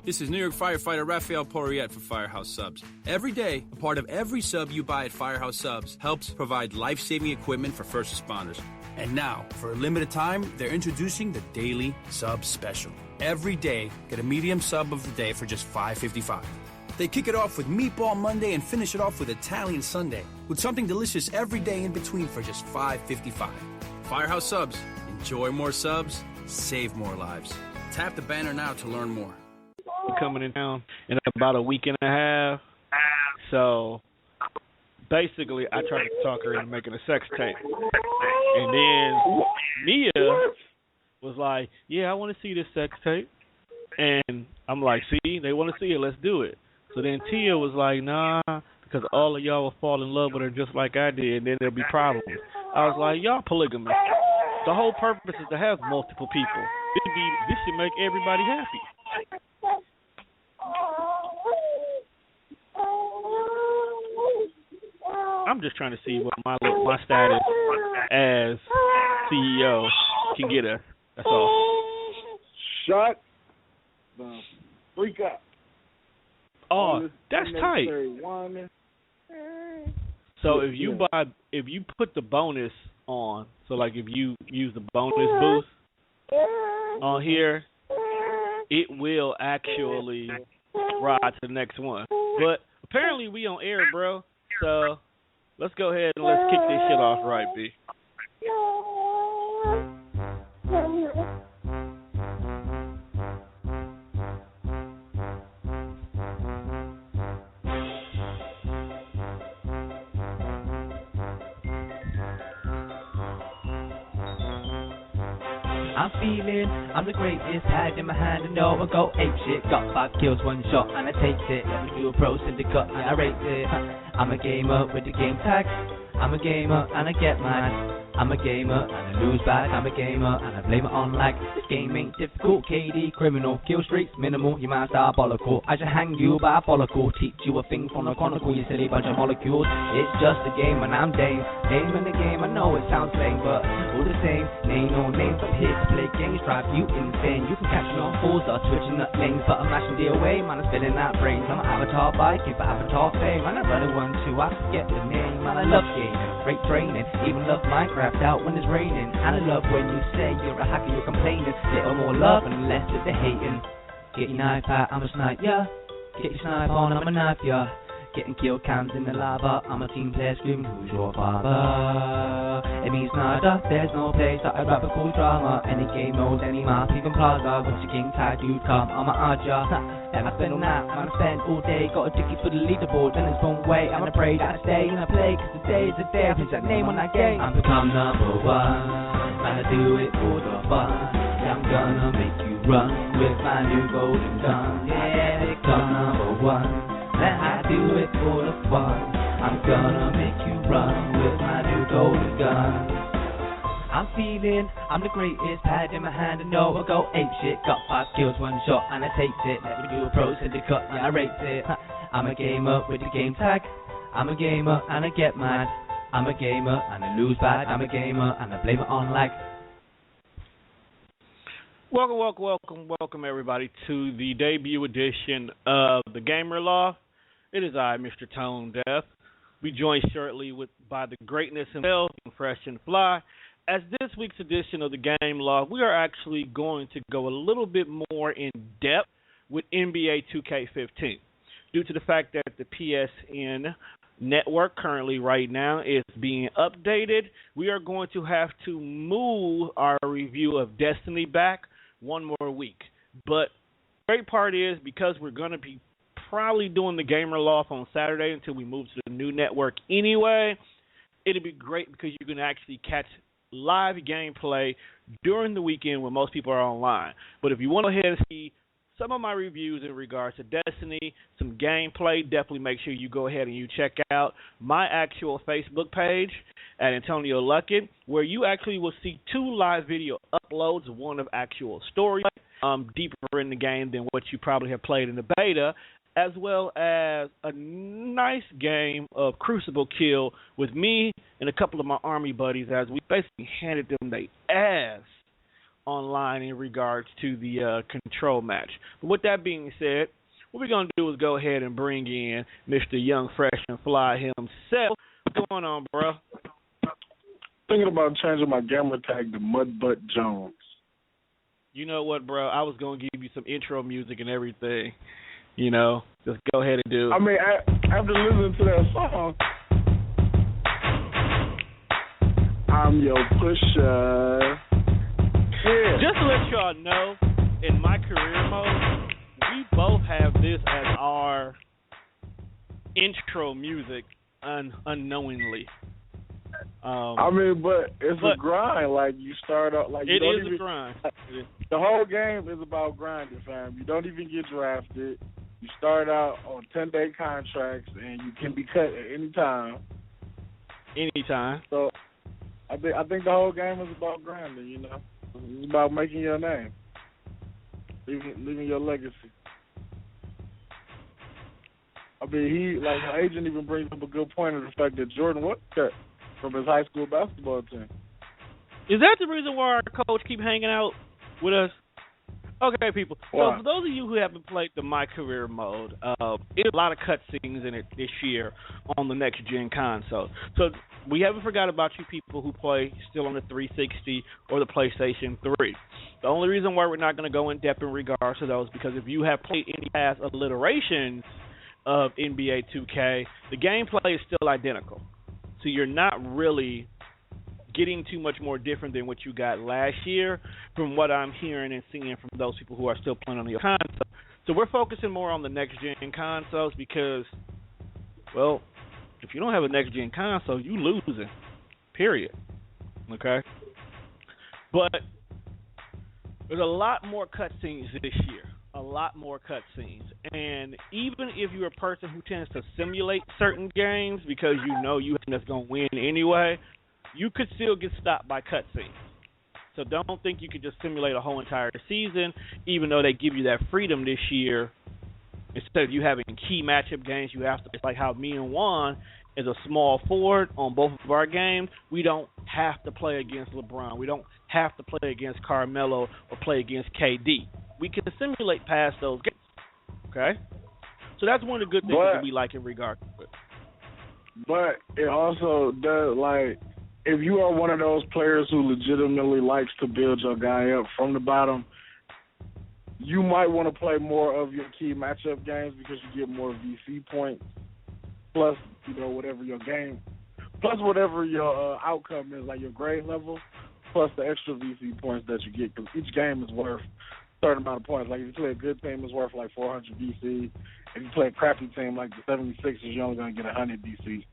This is New York firefighter Rafael Porriette for Firehouse Subs. Every day, a part of every sub you buy at Firehouse Subs helps provide life-saving equipment for first responders. And now, for a limited time, they're introducing the Daily Sub Special. Every day, get a medium sub of the day for just $5.55. They kick it off with Meatball Monday and finish it off with Italian Sunday, with something delicious every day in between for just $5.55. Firehouse Subs. Enjoy more subs, save more lives. Tap the banner now to learn more. Coming in town in about a week and a half. So basically, I tried to talk her into making a sex tape. And then Mia was like, yeah, I want to see this sex tape. And I'm like, see, they want to see it. Let's do it. So then Tia was like, nah, because all of y'all will fall in love with her just like I did, and then there'll be problems. I was like, y'all polygamous. The whole purpose is to have multiple people. This should make everybody happy. I'm just trying to see what my status as CEO can get us. That's all. Shut the freak up. Oh, that's tight. So if you put the bonus on, so like if you use the bonus boost on here, it will actually ride to the next one. But apparently we on air, bro. So let's go ahead and let's kick this shit off right, B. I'm feeling I'm the greatest, had in my hand and no one go ape shit. Got 5 kills, 1 shot and I take it. Let me do a pro syndicate, yeah, I rate it. I'm a gamer with the game tag. I'm a gamer and I get mad. I'm a gamer and I lose bad. I'm a gamer and I blame it on lag. This game ain't difficult, KD criminal. Kill streaks minimal, your mind's diabolical. I should hang you by a follicle. Teach you a thing from the chronicle, you silly bunch of molecules. It's just a game and I'm Dame. Name in the game, I know it sounds lame, but all the same, name no names. I'm here to play games, drive you insane. You can catch me on Forza, twitching up lanes, but I'm mashing the away, man, I'm spilling out brains. I'm an avatar biking for avatar fame, man, I run a 1-2, I forget the name, man, I love gaming, freight training, even love Minecraft out when it's raining, and I love when you say you're a hacker, you're complaining, little more love and less of the hating. Get your knife out, I'm a snipe, yeah. Get your snipe on, I'm a knife, yeah. Getting kill cams in the lava, I'm a team player screaming, who's your father? It means nada, there's no place that I'd rather call drama. Any game mode, any map, even plaza. Once your king tag, you'd come, I'm a Aja. And I spend all night, man, I spend all day. Got a ticket for the leaderboard, then it's one way. I'm gonna pray that I stay and I play, cause today is the day I pitch that name on that game. I'm become number one, man, I do it for the fun. Yeah, I'm gonna make you run with my new golden gun. Yeah, become number one. Then I do it for the fun. I'm gonna make you run with my new golden gun. I'm feeling I'm the greatest, pad in my hand and no I go ape shit. Got 5 kills, 1 shot and I take it. Let me do a pro syndicate, yeah, I rate it. I'm a gamer with the game tag. I'm a gamer and I get mad. I'm a gamer and I lose bad. I'm a gamer and I blame it on lag. Welcome everybody to the debut edition of the Gamer Loft. It is I, Mr. Tone Deaf. We joined shortly by the greatness himself, Fresh and Fly. As this week's edition of the Game Loft, we are actually going to go a little bit more in depth with NBA 2K15. Due to the fact that the PSN network currently right now is being updated, we are going to have to move our review of Destiny back 1 more week. But the great part is, because we're going to be probably doing the Gamer Loft on Saturday until we move to the new network anyway, it'll be great because you can actually catch live gameplay during the weekend when most people are online. But if you want to go ahead and see some of my reviews in regards to Destiny, some gameplay, definitely make sure you go ahead and you check out my actual Facebook page at Antonio Luckett, where you actually will see 2 live video uploads, one of actual story, deeper in the game than what you probably have played in the beta, as well as a nice game of Crucible Kill with me and a couple of my army buddies as we basically handed them their ass online in regards to the control match. But with that being said, what we're going to do is go ahead and bring in Mr. Young, Fresh, and Fly himself. What's going on, bro? Thinking about changing my gamer tag to Mudbutt Jones. You know what, bro? I was going to give you some intro music and everything. You know, just go ahead and do it. I mean, after listening to that song, I'm your pusher. Yeah. Just to let y'all know, in my career mode, we both have this as our intro music unknowingly. I mean, but it's a grind. Like, you start out like it is a grind. The whole game is about grinding, fam. You don't even get drafted. You start out on 10-day contracts, and you can be cut at any time. Anytime. So, I think the whole game is about grinding. You know, it's about making your name, leaving your legacy. I mean, the agent even brings up a good point of the fact that Jordan was cut from his high school basketball team. Is that the reason why our coach keep hanging out with us? Okay, people. Why? So for those of you who haven't played the My Career mode, it's a lot of cutscenes in it this year on the next gen console. So we haven't forgot about you people who play still on the 360 or the PlayStation 3. The only reason why we're not going to go in depth in regards to those is because if you have played any past alliterations of NBA 2K, the gameplay is still identical. So you're not really getting too much more different than what you got last year from what I'm hearing and seeing from those people who are still playing on the console. So we're focusing more on the next-gen consoles because, well, if you don't have a next-gen console, you losing, period. Okay? But there's a lot more cutscenes this year. A lot more cutscenes. And even if you're a person who tends to simulate certain games because you know you're just going to win anyway, you could still get stopped by cutscenes. So don't think you could just simulate a whole entire season, even though they give you that freedom this year. Instead of you having key matchup games, you have to, it's like how me and Juan is a small forward on both of our games. We don't have to play against LeBron. We don't have to play against Carmelo or play against KD. We can simulate past those games. Okay? So that's one of the good things that we like in regard to it. But it also does, like, if you are one of those players who legitimately likes to build your guy up from the bottom, you might want to play more of your key matchup games because you get more VC points, plus, whatever your game, plus whatever your outcome is, like your grade level, plus the extra VC points that you get, because each game is worth a certain amount of points. Like, if you play a good team, it's worth like 400 VC. If you play a crappy team like the 76ers, you're only going to get 100 VC.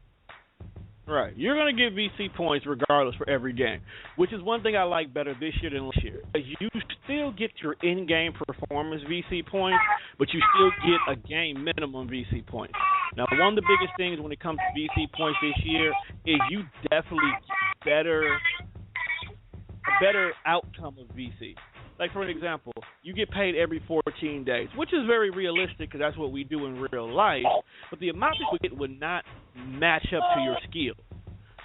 Right. You're going to get VC points regardless for every game, which is one thing I like better this year than last year. You still get your in-game performance VC points, but you still get a game minimum VC points. Now, one of the biggest things when it comes to VC points this year is you definitely get a better outcome of VC. Like, for an example, you get paid every 14 days, which is very realistic because that's what we do in real life, but the amount that you get would not match up to your skill.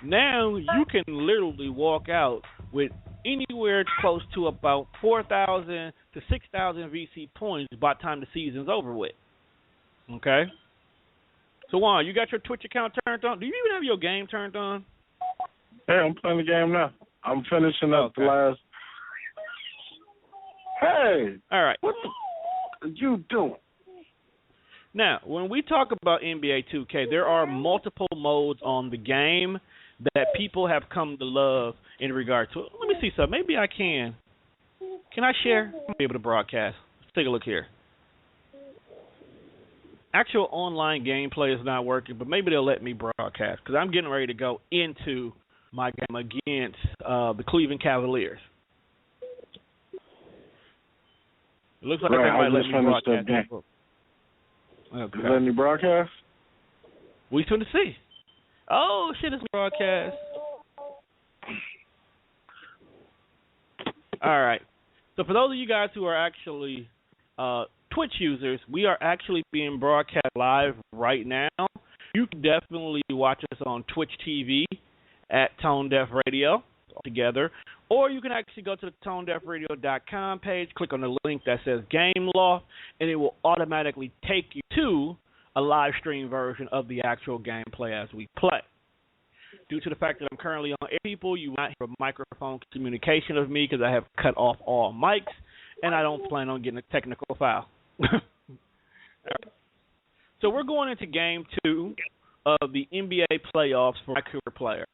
Now, you can literally walk out with anywhere close to about 4,000 to 6,000 VC points by the time the season's over with. Okay? So, Juan, you got your Twitch account turned on? Do you even have your game turned on? Hey, I'm playing the game now. I'm finishing up the last... Hey! All right. What the are you doing? Now, when we talk about NBA 2K, there are multiple modes on the game that people have come to love in regard to it. Let me see something. Maybe I can. Can I share? I'll be able to broadcast. Let's take a look here. Actual online gameplay is not working, but maybe they'll let me broadcast because I'm getting ready to go into my game against the Cleveland Cavaliers. It looks like they might let me broadcast. Okay. Is letting me broadcast? We soon to see. Oh, shit, it's broadcast. All right. So for those of you guys who are actually Twitch users, we are actually being broadcast live right now. You can definitely watch us on Twitch TV at Tonedefradio. together. Or you can actually go to the Tonedefradio.com page, click on the link that says Game Loft, and it will automatically take you to a live stream version of the actual gameplay as we play. Due to the fact that I'm currently on air, people, you will not hear a microphone communication of me because I have cut off all mics, and I don't plan on getting a technical foul. So we're going into Game 2 of the NBA playoffs for my career player.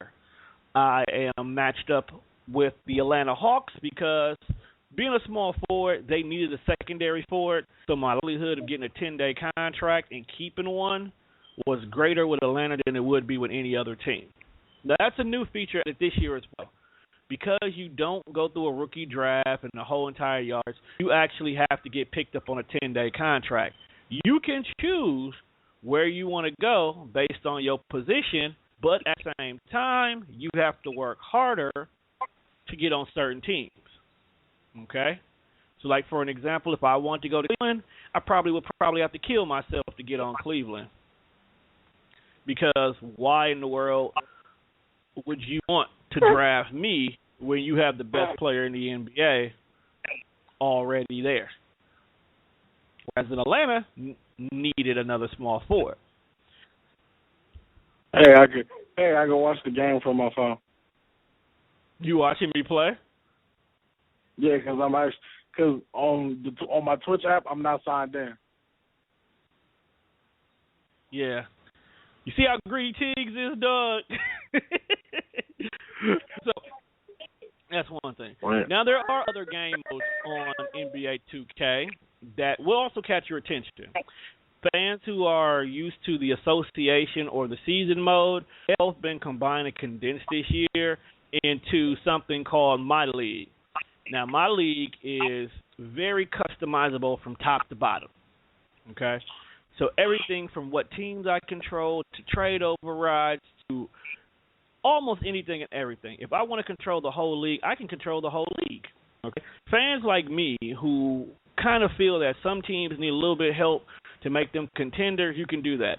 I am matched up with the Atlanta Hawks because being a small forward, they needed a secondary forward, so my likelihood of getting a 10-day contract and keeping one was greater with Atlanta than it would be with any other team. Now, that's a new feature this year as well. Because you don't go through a rookie draft and the whole entire yards, you actually have to get picked up on a 10-day contract. You can choose where you want to go based on your position, but at the same time, you have to work harder to get on certain teams. Okay? So, like, for an example, if I want to go to Cleveland, I would have to kill myself to get on Cleveland. Because why in the world would you want to draft me when you have the best player in the NBA already there? Whereas in Atlanta, needed another small forward. Hey, I can watch the game from my phone. You watching me play? Yeah, because on my Twitch app, I'm not signed in. Yeah. You see how greedy Tiggs is, Doug? So, that's one thing. Right. Now, there are other game modes on NBA 2K that will also catch your attention. Fans who are used to the association or the season mode have both been combined and condensed this year into something called My League. Now, My League is very customizable from top to bottom. Okay? So everything from what teams I control to trade overrides to almost anything and everything. If I want to control the whole league, I can control the whole league. Okay? Fans like me who kind of feel that some teams need a little bit of help to make them contenders, you can do that.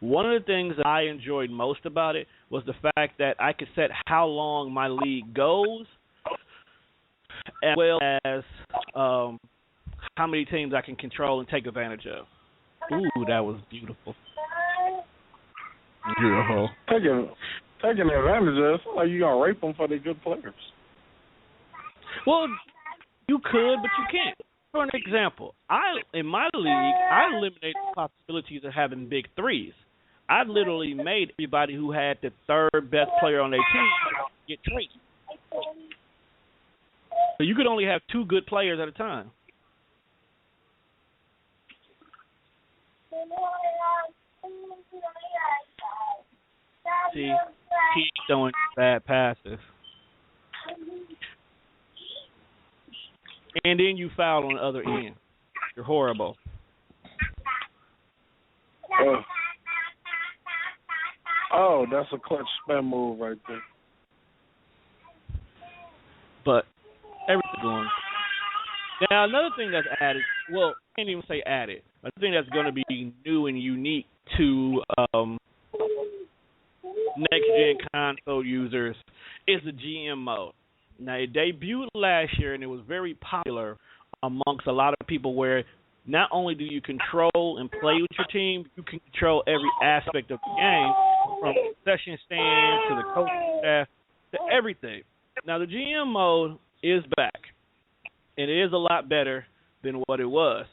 One of the things that I enjoyed most about it was the fact that I could set how long my league goes, as well as how many teams I can control and take advantage of. Ooh, that was beautiful. Beautiful. Taking advantage of it, like you gonna rape them for their good players. Well, you could, but you can't. For an example, in my league, I eliminated the possibilities of having big threes. I literally made everybody who had the third best player on their team get traded. So you could only have two good players at a time. See, he's throwing bad passes. And then you foul on the other end. You're horrible. Oh, that's a clutch spam move right there. But everything's going. Now, another thing that's added, well, I can't even say added. Another thing that's going to be new and unique to next-gen console users is the GM mode. Now, it debuted last year, and it was very popular amongst a lot of people where not only do you control and play with your team, you can control every aspect of the game, from concession stand to the coaching staff to everything. Now, the GM mode is back, and it is a lot better than what it was.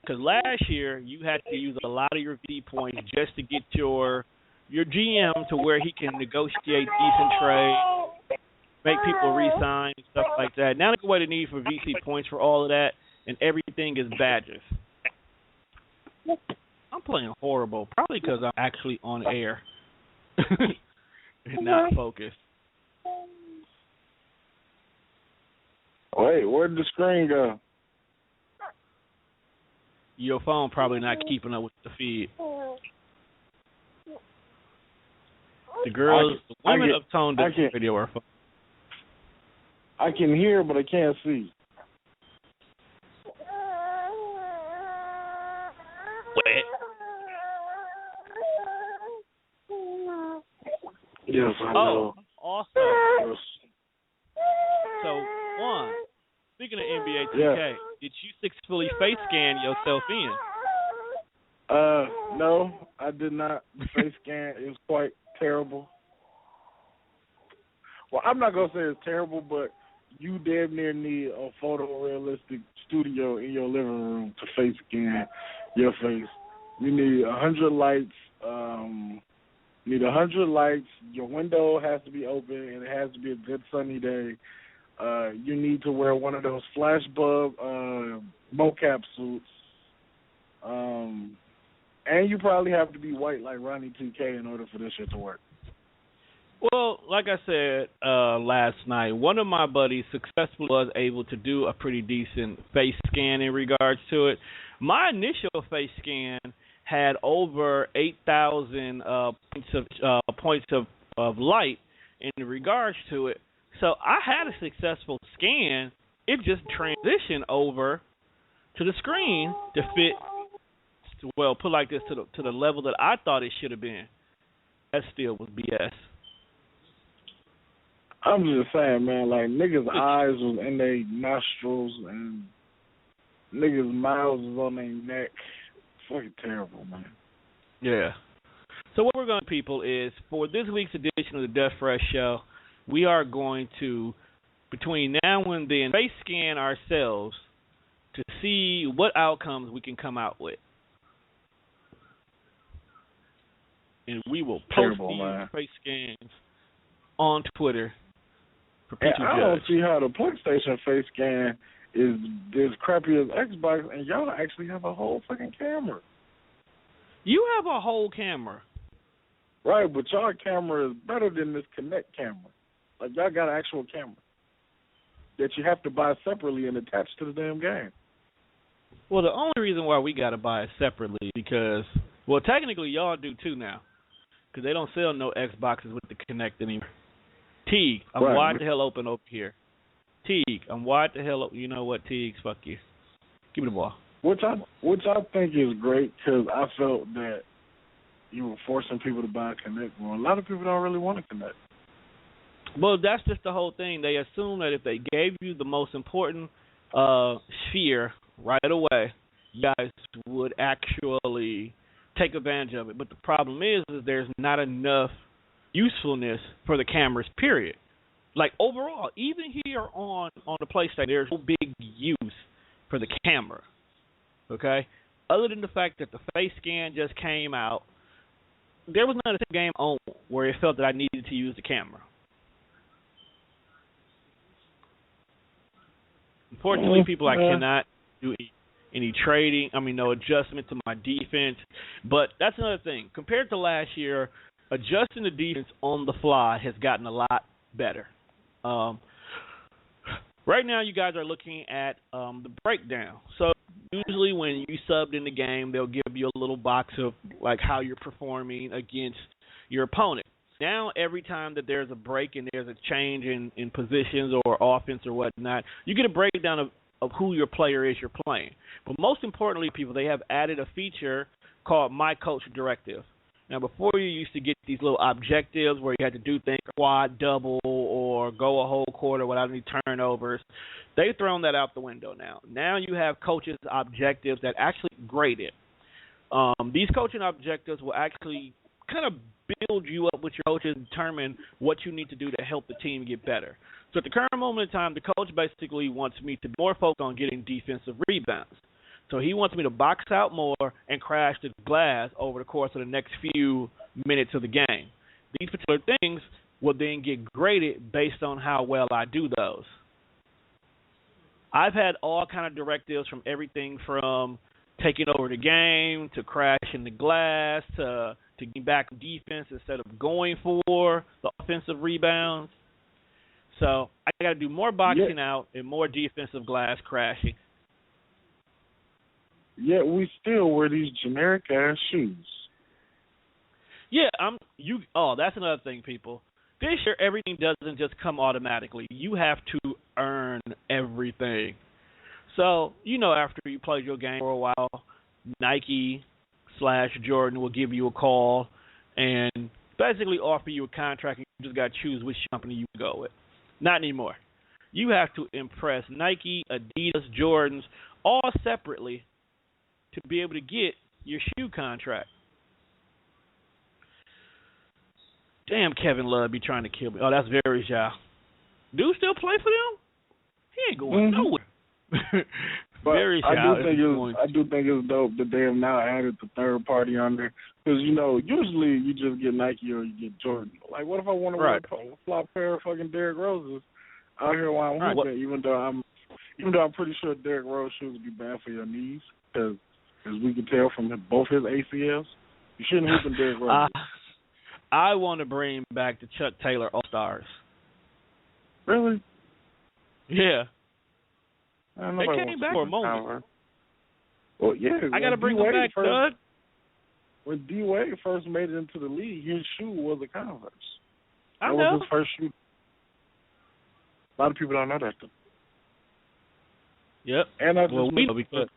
Because last year, you had to use a lot of your V points just to get your GM to where he can negotiate decent trades, make people re-sign, and stuff like that. Now there's a way to need for VC points for all of that, and everything is badges. I'm playing horrible, probably because I'm actually on air and not focused. Wait, where'd the screen go? Your phone probably not keeping up with the feed. The women of Tonedefradio are fun. I can hear, but I can't see. Wait. Yes, I know. Awesome. So, Juan, speaking of NBA 2K, did you successfully face scan yourself in? No, I did not face scan. It was quite terrible. Well, I'm not gonna say it's terrible, but you damn near need a photorealistic studio in your living room to face scan your face. You need 100 lights. Your window has to be open, and it has to be a good sunny day. You need to wear one of those flash bulb mocap suits. And you probably have to be white like Ronnie 2K in order for this shit to work. Well, like I said last night, one of my buddies successfully was able to do a pretty decent face scan in regards to it. My initial face scan had over 8,000 points of light in regards to it. So I had a successful scan. It just transitioned over to the screen to fit, well, put like this, to the level that I thought it should have been. That still was BS. I'm just saying, man, like, niggas' eyes was in their nostrils and niggas' mouths was on their neck. Fucking terrible, man. Yeah. So what we're going to, people, is for this week's edition of the Death Fresh Show, we are going to, between now and then, face scan ourselves to see what outcomes we can come out with. And we will post these face scans on Twitter for people to judge. I don't see how the PlayStation face scan is as crappy as Xbox, and y'all actually have a whole fucking camera. You have a whole camera. Right, but y'all camera is better than this Kinect camera. Like, y'all got an actual camera that you have to buy separately and attach to the damn game. Well, the only reason why we got to buy it separately is because, well, technically y'all do too now, because they don't sell no Xboxes with the Kinect anymore. Teague, I'm wide the hell open over here. Teague, I'm wide the hell open. You know what, Teague? Fuck you. Give me the ball. Which I think is great, because I felt that you were forcing people to buy a Kinect. Well, a lot of people don't really want a Kinect. Well, that's just the whole thing. They assume that if they gave you the most important sphere right away, you guys would actually take advantage of it. But the problem is there's not enough usefulness for the cameras, period. Like, overall, even here on the PlayStation, there's no big use for the camera, okay? Other than the fact that the face scan just came out, there was not a game on where it felt that I needed to use the camera. Unfortunately, people, I cannot do any trading. No adjustment to my defense. But that's another thing. Compared to last year, adjusting the defense on the fly has gotten a lot better. Right now, you guys are looking at the breakdown. So usually when you subbed in the game, they'll give you a little box of like how you're performing against your opponent. Now, every time that there's a break and there's a change in positions or offense or whatnot, you get a breakdown of who your player is you're playing. But most importantly, people, they have added a feature called My Coach Directive. Now, before you used to get these little objectives where you had to do things, quad, double, or go a whole quarter without any turnovers. They've thrown that out the window now. Now you have coaches' objectives that actually grade it. These coaching objectives will actually kind of build you up with your coaches and determine what you need to do to help the team get better. So at the current moment in time, the coach basically wants me to be more focused on getting defensive rebounds. So he wants me to box out more and crash the glass over the course of the next few minutes of the game. These particular things will then get graded based on how well I do those. I've had all kind of directives from everything from taking over the game to crashing the glass to getting back defense instead of going for the offensive rebounds. So I got to do more boxing out and more defensive glass crashing. Yet we still wear these generic ass shoes. Yeah, that's another thing, people. This year, everything doesn't just come automatically. You have to earn everything. So, after you play your game for a while, Nike/Jordan will give you a call and basically offer you a contract, and you just got to choose which company you go with. Not anymore. You have to impress Nike, Adidas, Jordans, all separately to be able to get your shoe contract. Damn, Kevin Love be trying to kill me. Oh, that's very shy. Dude still play for them? He ain't going nowhere. Very shy. I do think it's dope that they have now added the third party on there. Because, usually you just get Nike or you get Jordan. Like, what if I want to wear a flop pair of fucking Derrick Roses out here while I'm hooping, even though I'm pretty sure Derrick Rose shoes would be bad for your knees, because as we can tell from both his ACLs, you shouldn't hoop in Derrick Rose. I want to bring back the Chuck Taylor All-Stars. Really? Yeah. They came back for a moment. Well, yeah. I got to bring them back, Doug. When D. Wade first made it into the league, his shoe was a Converse. That was his first shoe. A lot of people don't know that, though. Yep. And I just we know because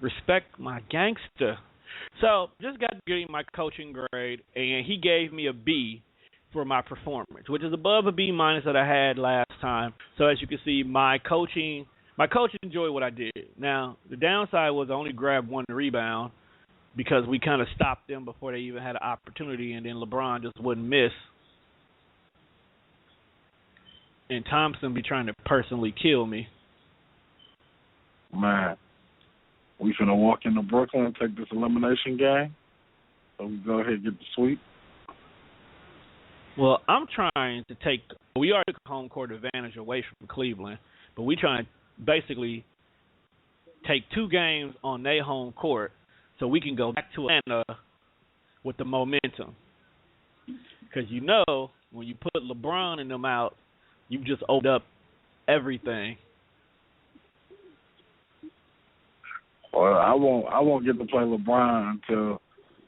respect my gangster. So, just got getting my coaching grade, and he gave me a B for my performance, which is above a B minus that I had last time. So, as you can see, my coaching enjoyed what I did. Now, the downside was I only grabbed one rebound because we kind of stopped them before they even had an opportunity, and then LeBron just wouldn't miss. And Thompson be trying to personally kill me. Man, we finna walk into Brooklyn and take this elimination game. So we go ahead and get the sweep. Well, I'm trying to we already took home court advantage away from Cleveland, but we trying to basically take 2 games on their home court so we can go back to Atlanta with the momentum. Because when you put LeBron and them out, you just opened up everything. Well, I won't get to play LeBron until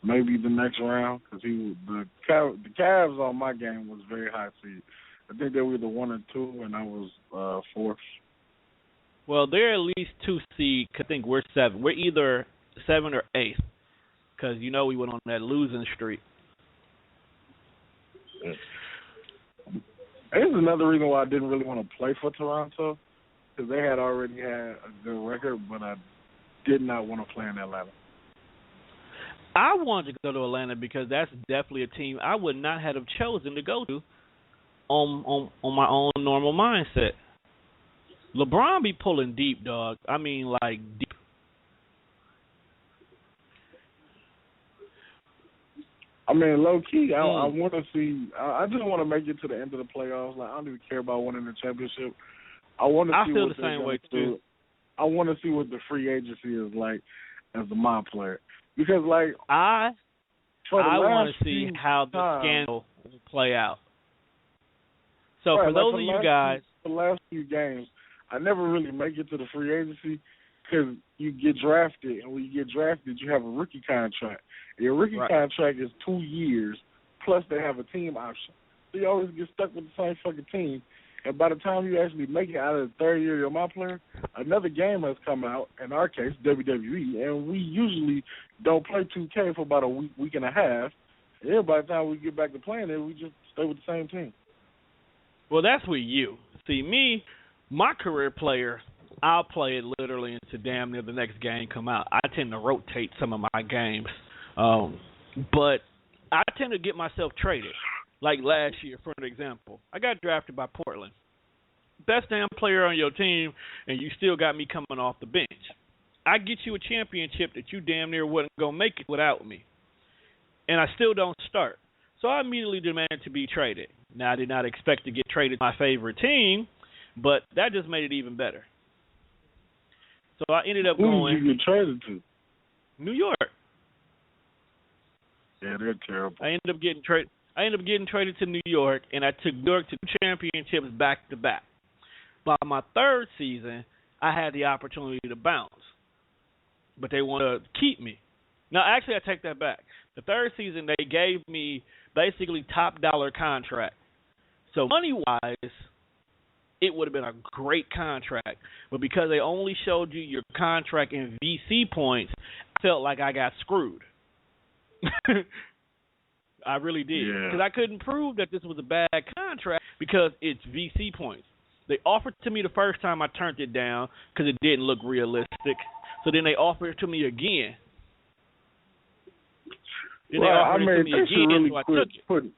maybe the next round, because the Cavs on my game was very high seed. I think they were either 1 or 2, and I was 4th. Well, they're at least 2 seed. I think we're 7. We're either 7 or 8, because we went on that losing streak. Yeah. Here's another reason why I didn't really want to play for Toronto, because they had already had a good record, but I did not want to play in Atlanta. I wanted to go to Atlanta because that's definitely a team I would not have chosen to go to on my own normal mindset. LeBron be pulling deep, dog. I mean, like, deep. I mean, low-key, I want to see – I just want to make it to the end of the playoffs. Like, I don't even care about winning the championship. I want to see feel what the same way, too. I want to see what the free agency is like as a mob player. Because, like – I want to see how the scandal will play out. So, for those of you guys – the last few games, I never really make it to the free agency because you get drafted, and when you get drafted, you have a rookie contract. Your rookie contract is 2 years, plus they have a team option. So you always get stuck with the same fucking team. And by the time you actually make it out of the third year of my player, another game has come out, in our case, WWE, and we usually don't play 2K for about a week and a half. And then by the time we get back to playing it, we just stay with the same team. Well, that's with you. See, me, my career player, I'll play it literally until damn near the next game come out. I tend to rotate some of my games. But I tend to get myself traded. Like last year, for an example. I got drafted by Portland. Best damn player on your team, and you still got me coming off the bench. I get you a championship that you damn near wouldn't go make it without me. And I still don't start. So I immediately demanded to be traded. Now, I did not expect to get traded to my favorite team, but that just made it even better. So I ended up going. Who did you get traded to? New York. Yeah, they're terrible. I ended up getting traded to New York, and I took New York to 2 championships back to back. By my 3rd season, I had the opportunity to bounce, but they wanted to keep me. Now, actually, I take that back. The 3rd season, they gave me basically top dollar contract. So money-wise, it would have been a great contract. But because they only showed you your contract in VC points, I felt like I got screwed. I really did. Yeah. Because I couldn't prove that this was a bad contract because it's VC points. They offered to me the first time, I turned it down because it didn't look realistic. So then they offered it to me again. Then they offered it to me again, so I took it.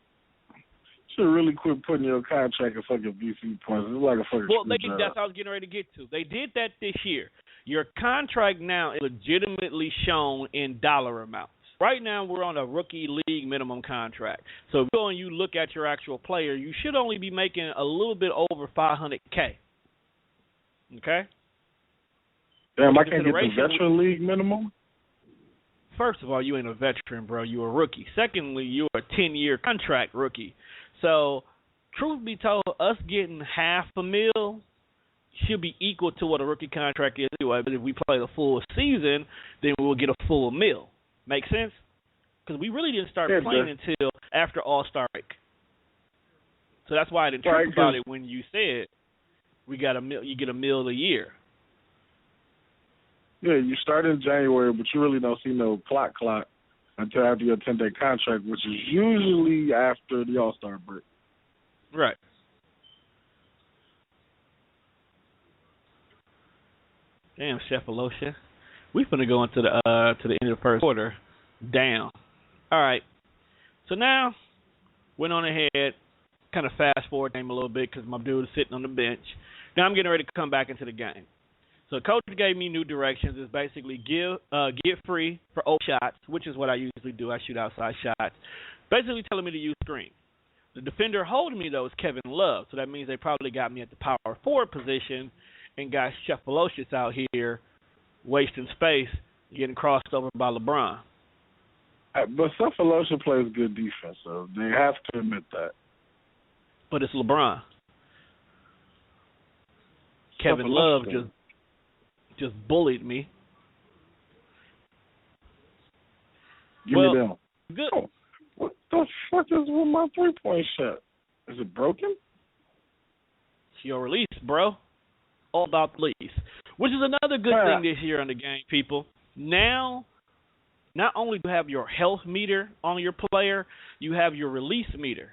Should really quit putting your contract in fucking VC points. It's like a fucking that's what I was getting ready to get to. They did that this year. Your contract now is legitimately shown in dollar amounts. Right now, we're on a rookie league minimum contract. So if you go and you look at your actual player, you should only be making a little bit over $500K. Okay? Damn, I can't get the veteran league minimum? First of all, you ain't a veteran, bro. You're a rookie. Secondly, you're a 10-year contract rookie. So, truth be told, us getting $500,000 should be equal to what a rookie contract is anyway. But if we play the full season, then we'll get a full $1,000,000. Make sense? Because we really didn't start playing until after All-Star break. So that's why I didn't trip about it when you said you get $1,000,000 a year. Yeah, you start in January, but you really don't see no clock until after your 10-day contract, which is usually after the All-Star break. Right. Damn, Cephalosha. We finna go into the end of the first quarter down. All right. So now, went on ahead, kind of fast forward game a little bit because my dude is sitting on the bench. Now I'm getting ready to come back into the game. So coach gave me new directions. It's basically get free for open shots, which is what I usually do. I shoot outside shots. Basically telling me to use screen. The defender holding me, though, is Kevin Love. So that means they probably got me at the power forward position and got Cephalosha out here wasting space, getting crossed over by LeBron. But Cephalosha plays good defense, so they have to admit that. But it's LeBron. Kevin Love just bullied me. Give me them. Good. Oh, what the fuck is with my three-point shot? Is it broken? It's your release, bro. All about the release. Which is another good thing this year on the game, people. Now, not only do you have your health meter on your player, you have your release meter.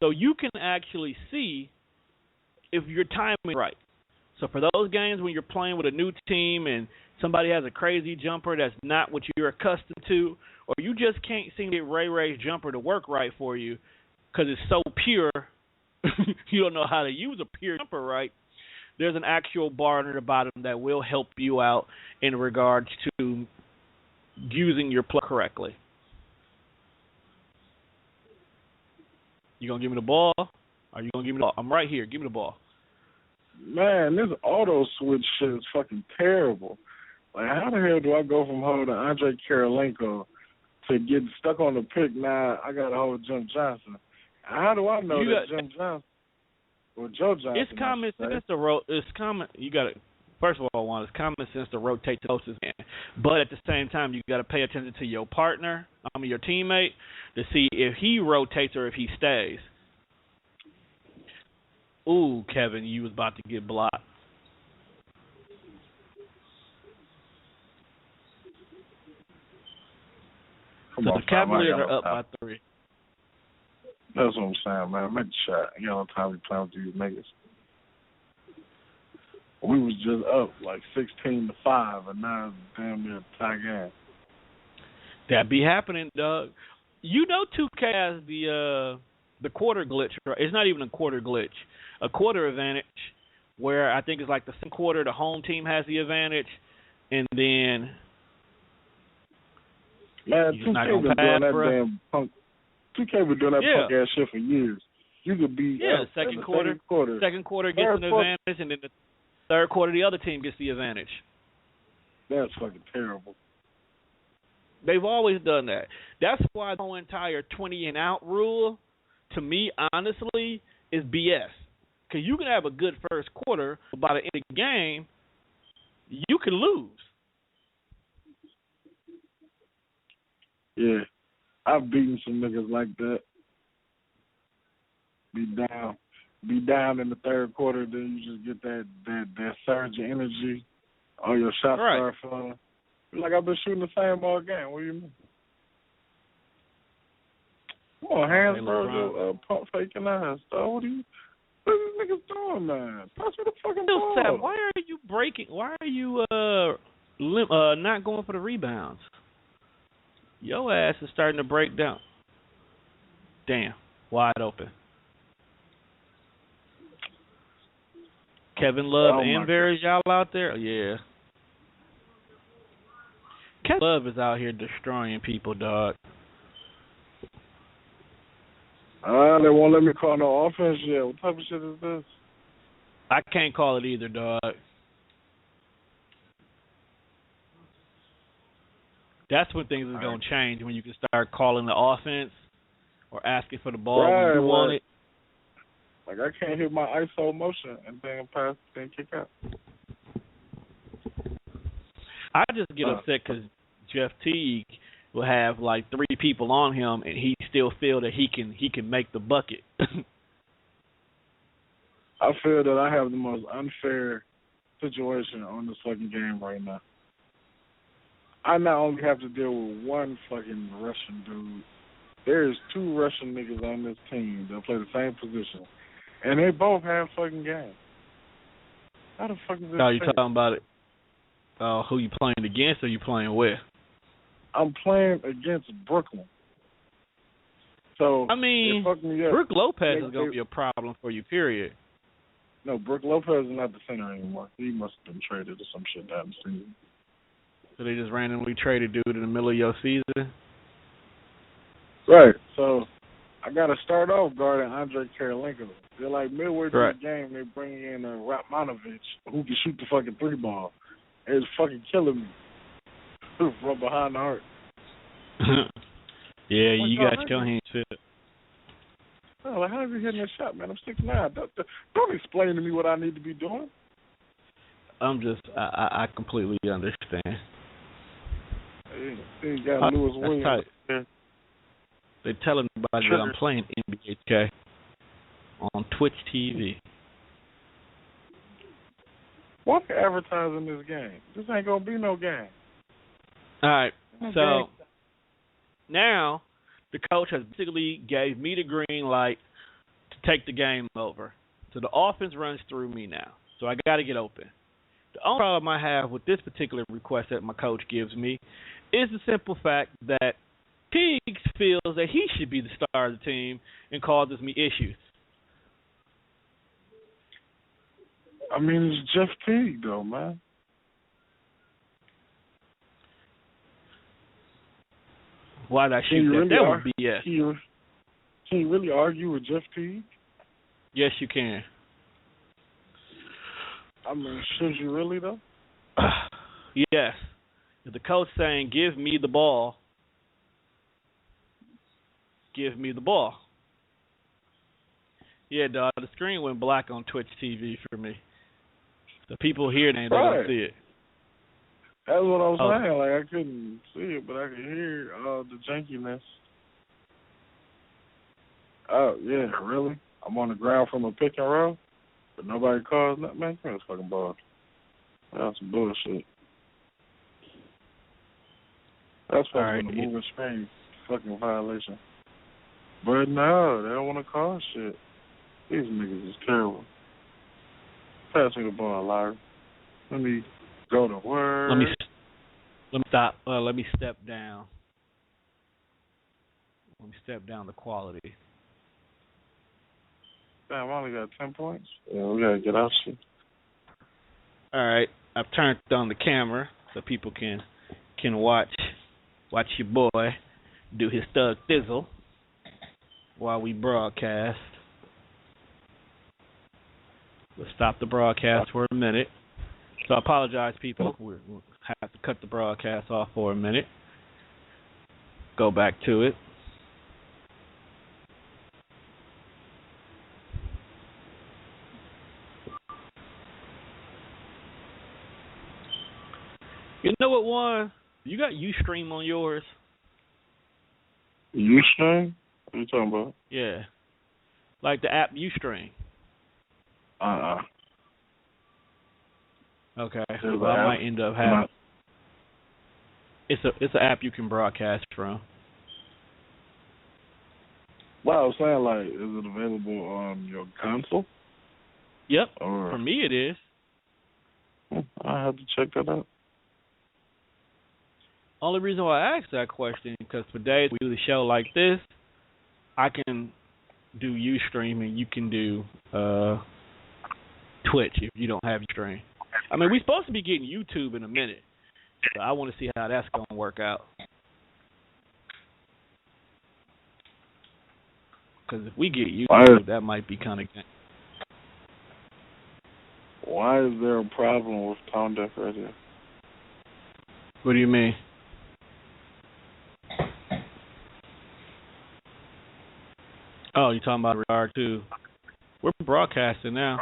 So you can actually see if your timing is right. So for those games when you're playing with a new team and somebody has a crazy jumper that's not what you're accustomed to, or you just can't seem to get Ray's jumper to work right for you because it's so pure, you don't know how to use a pure jumper right, there's an actual bar near the bottom that will help you out in regards to using your play correctly. You going to give me the ball? Are you going to give me the ball? I'm right here. Give me the ball. Man, this auto switch shit is fucking terrible. Like, how the hell do I go from holding Andre Karolinko to getting stuck on the pick? Now I got to hold Jim Johnson. How do I know that Jim Johnson or Joe Johnson? It's common sense to It's common. You got to. First of all, it's common sense to rotate the closest man. But at the same time, you got to pay attention to your partner, your teammate, to see if he rotates or if he stays. Ooh, Kevin, you was about to get blocked. So the Cavaliers are up by 3. That's what I'm saying, man. Make the shot. You know what time we playing with these niggas. We was just up like 16-5, and now it's damn near a tie game. That be happening, Doug. You know 2K has the quarter glitch. Right? It's not even a quarter glitch. A quarter advantage where I think it's like the second quarter the home team has the advantage, and then man, 2K been doing that damn punk. 2K been doing that punk ass shit for years. You could be second quarter gets an advantage, and then the third quarter the other team gets the advantage. That's fucking terrible. They've always done that. That's why the whole entire 20 and out rule, to me, honestly, is BS. Because you can have a good first quarter, but by the end of the game, you can lose. Yeah. I've beaten some niggas like that. Be down in the third quarter, then you just get that surge of energy. All your shots start flowing. Like I've been shooting the same all game. What do you mean? Come on, Hansberg, your pump faking ass, dog. What are these niggas doing, man? Pass me the fucking ball. Sam, why are you breaking? Why are you not going for the rebounds? Your ass is starting to break down. Damn, wide open. Kevin Love and Barry, y'all out there? Yeah. Kevin Love is out here destroying people, dog. They won't let me call no offense yet. What type of shit is this? I can't call it either, dog. That's when things is going to change, when you can start calling the offense or asking for the ball when you want it. Like, I can't hit my ISO motion and then pass and kick out. I just get upset because Jeff Teague will have like 3 people on him, and he still feel that he can make the bucket. I feel that I have the most unfair situation on this fucking game right now. I not only have to deal with one fucking Russian dude, there's 2 Russian niggas on this team that play the same position, and they both have fucking game. How the fuck is this? Oh, you talking about it? Who you playing against or you playing with? I'm playing against Brooklyn. So, I mean, Brook Lopez is going to be a problem for you, period. No, Brook Lopez is not the center anymore. He must have been traded or some shit that I haven't seen. So they just randomly traded dude in the middle of your season? Right. So I got to start off guarding Andre Karolinko. They're like midway through the game, they bring in Ratmanovich, who can shoot the fucking 3-ball. It's fucking killing me from behind the arc. Yeah, you got your hands fit. Oh, like, how is he hitting that shot, man? I'm 6'9". Don't explain to me what I need to be doing. I completely understand. He got Lewis Williams. They're telling me about that I'm playing NBA 2K on Twitch TV. Why are they advertising this game? This ain't going to be no game. All right, so now the coach has basically gave me the green light to take the game over. So the offense runs through me now. So I got to get open. The only problem I have with this particular request that my coach gives me is the simple fact that Teague feels that he should be the star of the team and causes me issues. I mean, it's Jeff Teague, though, man. Why did I shoot that? That was BS. Can you really argue with Jeff Teague? Yes, you can. I mean, should you really, though? Yes. If the coach saying, give me the ball, give me the ball. Yeah, dog, the screen went black on Twitch TV for me. The people here, they don't see it. That's what I was saying. Like, I couldn't see it, but I could hear the jankiness. Oh, yeah, really? I'm on the ground from a pick and roll, but nobody calls nothing, man. Give me this fucking ball. That's some bullshit. That's fucking a moving screen fucking violation. But no, they don't want to call shit. These niggas is terrible. Pass me the ball, Larry. Let me go to work. Let me stop. Let me step down. Let me step down the quality. Damn, I only got 10 points. Yeah, we gotta get out shit. All right, I've turned on the camera so people can watch your boy do his thug thizzle while we broadcast. We'll stop the broadcast for a minute. So I apologize, people. We'll have to cut the broadcast off for a minute. Go back to it. You know what, Juan? You got Ustream on yours? Ustream? What are you talking about? Yeah. Like the app Ustream. Okay. Well, I might end up having. It's an app you can broadcast from. Well, I was saying, like, is it available on your console? Yep. Or For me, it is. I have to check that out. Only reason why I asked that question because for days we do the show like this, I can do Ustream and you can do Twitch if you don't have Ustream. I mean, we're supposed to be getting YouTube in a minute, but I want to see how that's going to work out. Because if we get YouTube, that might be kind of good. Why is there a problem with Tonedefradio? What do you mean? Oh, you're talking about regard to... We're broadcasting now.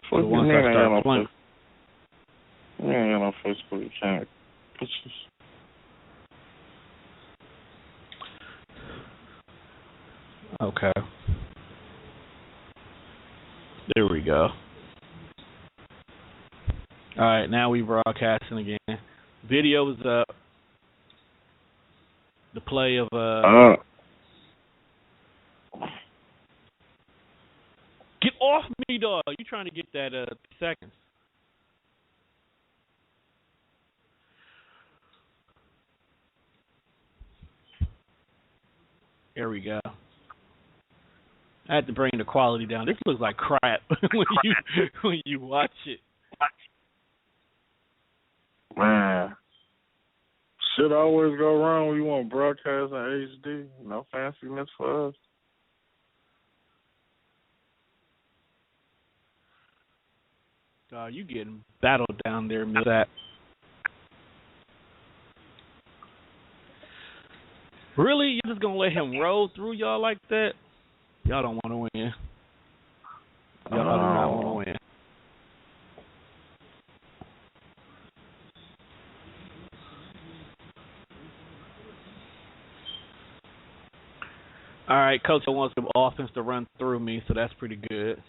So once I start playing... You ain't on Facebook, you can't pictures. Okay. There we go. All right, now we broadcasting again. Video is up. The play of Get off me, dog! You trying to get that 3 seconds? There we go. I had to bring the quality down. This looks like crap when you watch it. Man, shit always go wrong when you want to broadcast in HD. No fanciness for us. You getting battled down there, Miss That. Really? You just gonna let him roll through y'all like that? Y'all don't want to win. Y'all do not want to win. All right, Coach wants the offense to run through me, so that's pretty good.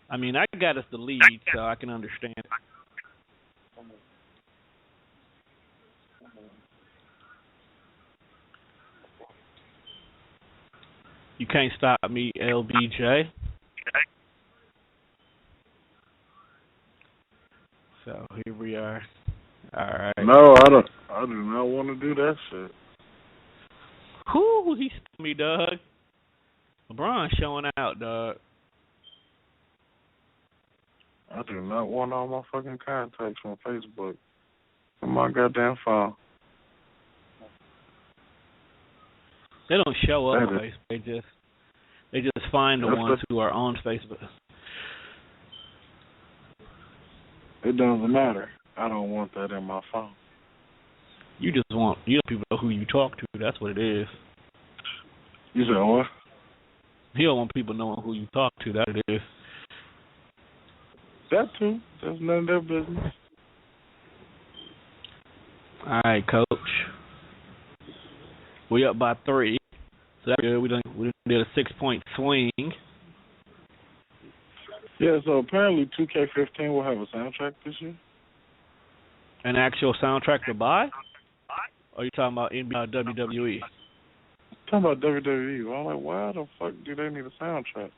I mean, I got us the lead, so I can understand. You can't stop me, LBJ. So here we are. All right. No, I don't. I do not want to do that shit. Whoo, he stopped me, Doug. LeBron showing out, Doug. I do not want all my fucking contacts from Facebook on my goddamn phone. They don't show up on Facebook. They just find the ones who are on Facebook. It doesn't matter. I don't want that in my phone. You want people to know who you talk to. That's what it is. You said what? You don't want people knowing who you talk to. That's what it is. That too. That's none of their business. All right, Coach. We up by 3. So that's good. We did a 6-point swing. Yeah, so apparently 2K15 will have a soundtrack this year. An actual soundtrack to buy? Or are you talking about WWE? I'm talking about WWE. Well, I'm like, why the fuck do they need a soundtrack?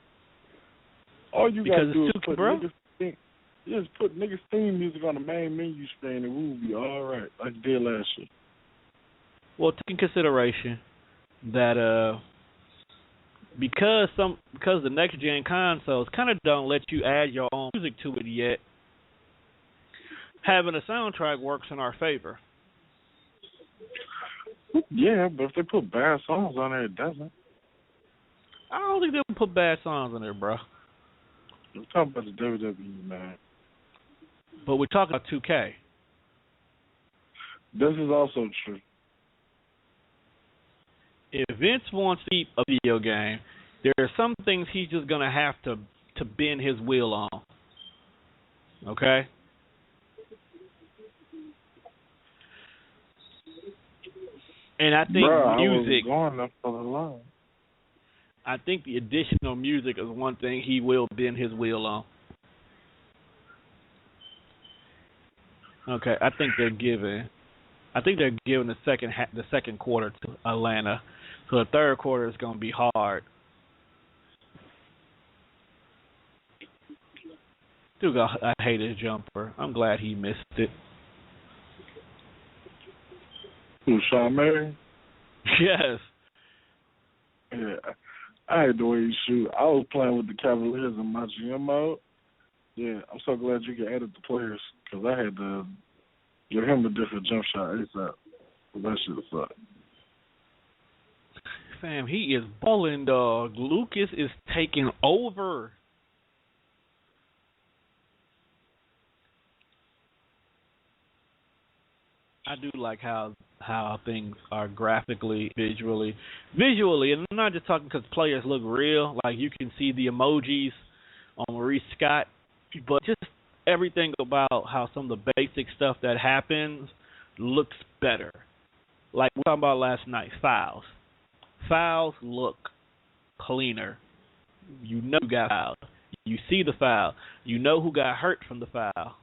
All you gotta do is put niggas theme music on the main menu screen and we will be all right, like they did last year. Well, take in consideration that because the next gen consoles kind of don't let you add your own music to it yet, having a soundtrack works in our favor. Yeah, but if they put bad songs on there, it doesn't. I don't think they'll put bad songs on there, bro. I'm talking about the WWE, man. But we're talking about 2K. This is also true. If Vince wants to keep a video game, there are some things he's just going to have to bend his wheel on. Okay? And I think music... I was going up for the line. I think the additional music is one thing he will bend his wheel on. Okay, I think they're giving. I think they're giving the second quarter to Atlanta, so the third quarter is going to be hard. Dude, I hate his jumper. I'm glad he missed it. Who, Sean Mary? Yes. Yeah, I hate the way he shoot. I was playing with the Cavaliers in my GM mode. Yeah, I'm so glad you can edit the players because I had to give him a different jump shot ASAP. That shit sucked. Fam, he is balling, dog. Lucas is taking over. I do like how things are graphically, visually, and I'm not just talking because players look real. Like you can see the emojis on Maurice Scott, but just everything about how some of the basic stuff that happens looks better. Like we were talking about last night, fouls. Fouls look cleaner. You know who got fouled. You see the foul. You know who got hurt from the foul.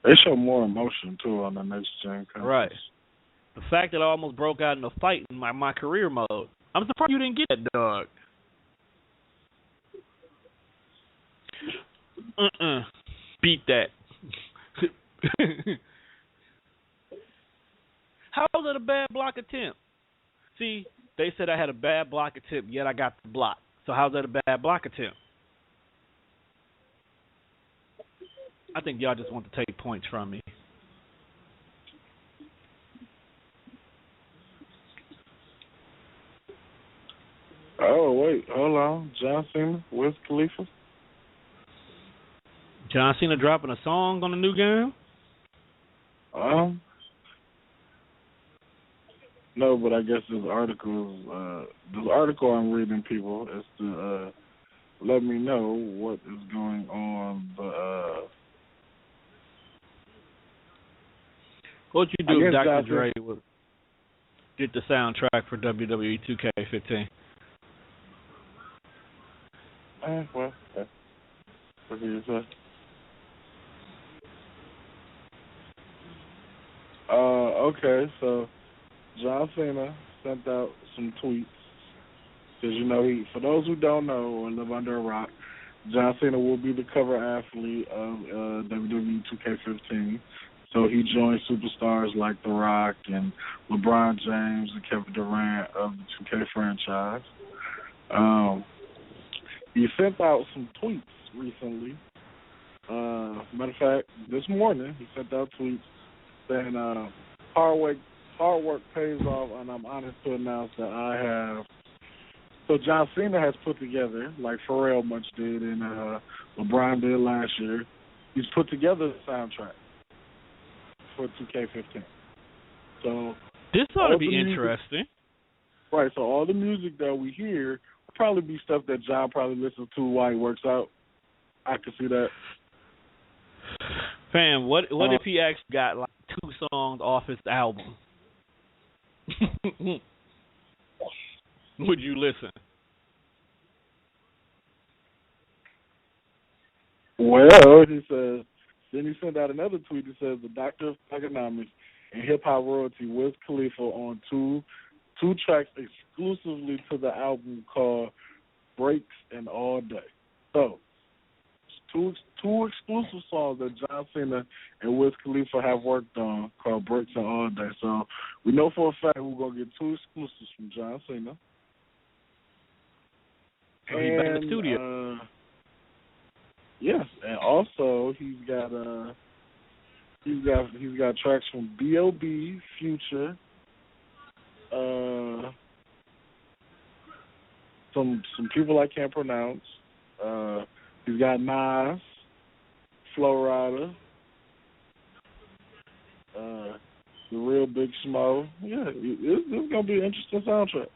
They show more emotion, too, on the next gen conference. Right. The fact that I almost broke out in a fight in my career mode, I'm surprised you didn't get that, dog. Beat that. How was it a bad block attempt? See, they said I had a bad block attempt, yet I got the block. So how's that a bad block attempt? I think y'all just want to take points from me. Oh, wait, hold on. John Cena, Wiz Khalifa? John Cena dropping a song on the new game? No, but I guess this article I'm reading, people, is to let me know what is going on. What'd you do if Dr. Dre did the soundtrack for WWE 2K15? Well, what do you say? Okay, so John Cena sent out some tweets. Because, you know, for those who don't know or live under a rock, John Cena will be the cover athlete of WWE 2K15. So he joined superstars like The Rock and LeBron James and Kevin Durant of the 2K franchise. He sent out some tweets recently. Matter of fact, this morning he sent out tweets saying hard work pays off, and I'm honored to announce that I have. So John Cena has put together, like Pharrell much did and LeBron did last year, he's put together the soundtrack for 2K15. So this ought to be interesting. Right, so all the music that we hear will probably be stuff that John probably listens to while he works out. I could see that. Fam, what if he actually got like 2 songs off his album? Would you listen? Well, he says, then he sent out another tweet that says the Doctor of Economics and hip hop royalty Wiz Khalifa on two tracks exclusively to the album called Breaks and All Day. So two exclusive songs that John Cena and Wiz Khalifa have worked on called Breaks and All Day. So we know for a fact we're gonna get 2 exclusives from John Cena. So he's back in the studio. Yes, and also he's got tracks from B.O.B., Future, some people I can't pronounce. He's got Nas, Flo Rida, the Real Big Smo. Yeah, it's gonna be an interesting soundtrack.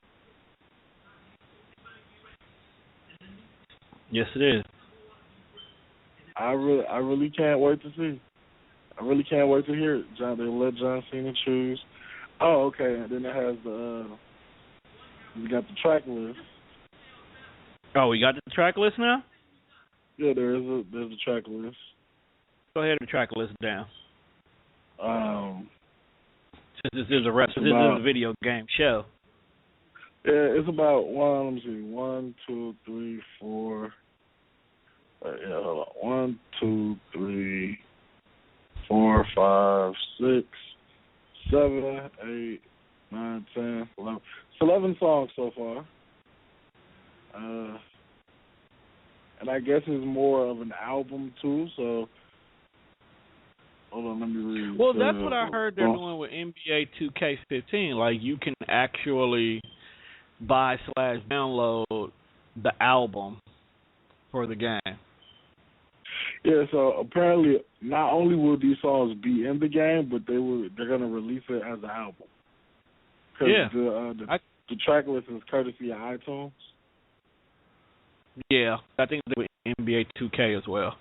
Yes, it is. I really can't wait to see. I really can't wait to hear it. They let John Cena choose. Oh, okay. And then it has we got the track list. Oh, we got the track list now? Yeah, there's a track list. Go ahead and track list down. Since this is a video game show. Yeah, it's about let me see, 1, 2, 3, 4. Hold on. 1, 2, 3, 4, 5, 6, 7, 8, 9, 10, 11. It's 11 songs so far. And I guess it's more of an album too, so hold on, let me read. Well, that's what I heard they're doing with NBA 2K15. Like, you can actually buy/download the album for the game. Yeah, so apparently not only will these songs be in the game, but they're gonna release it as an album. Yeah. The track list is courtesy of iTunes. Yeah, I think they with NBA 2K as well.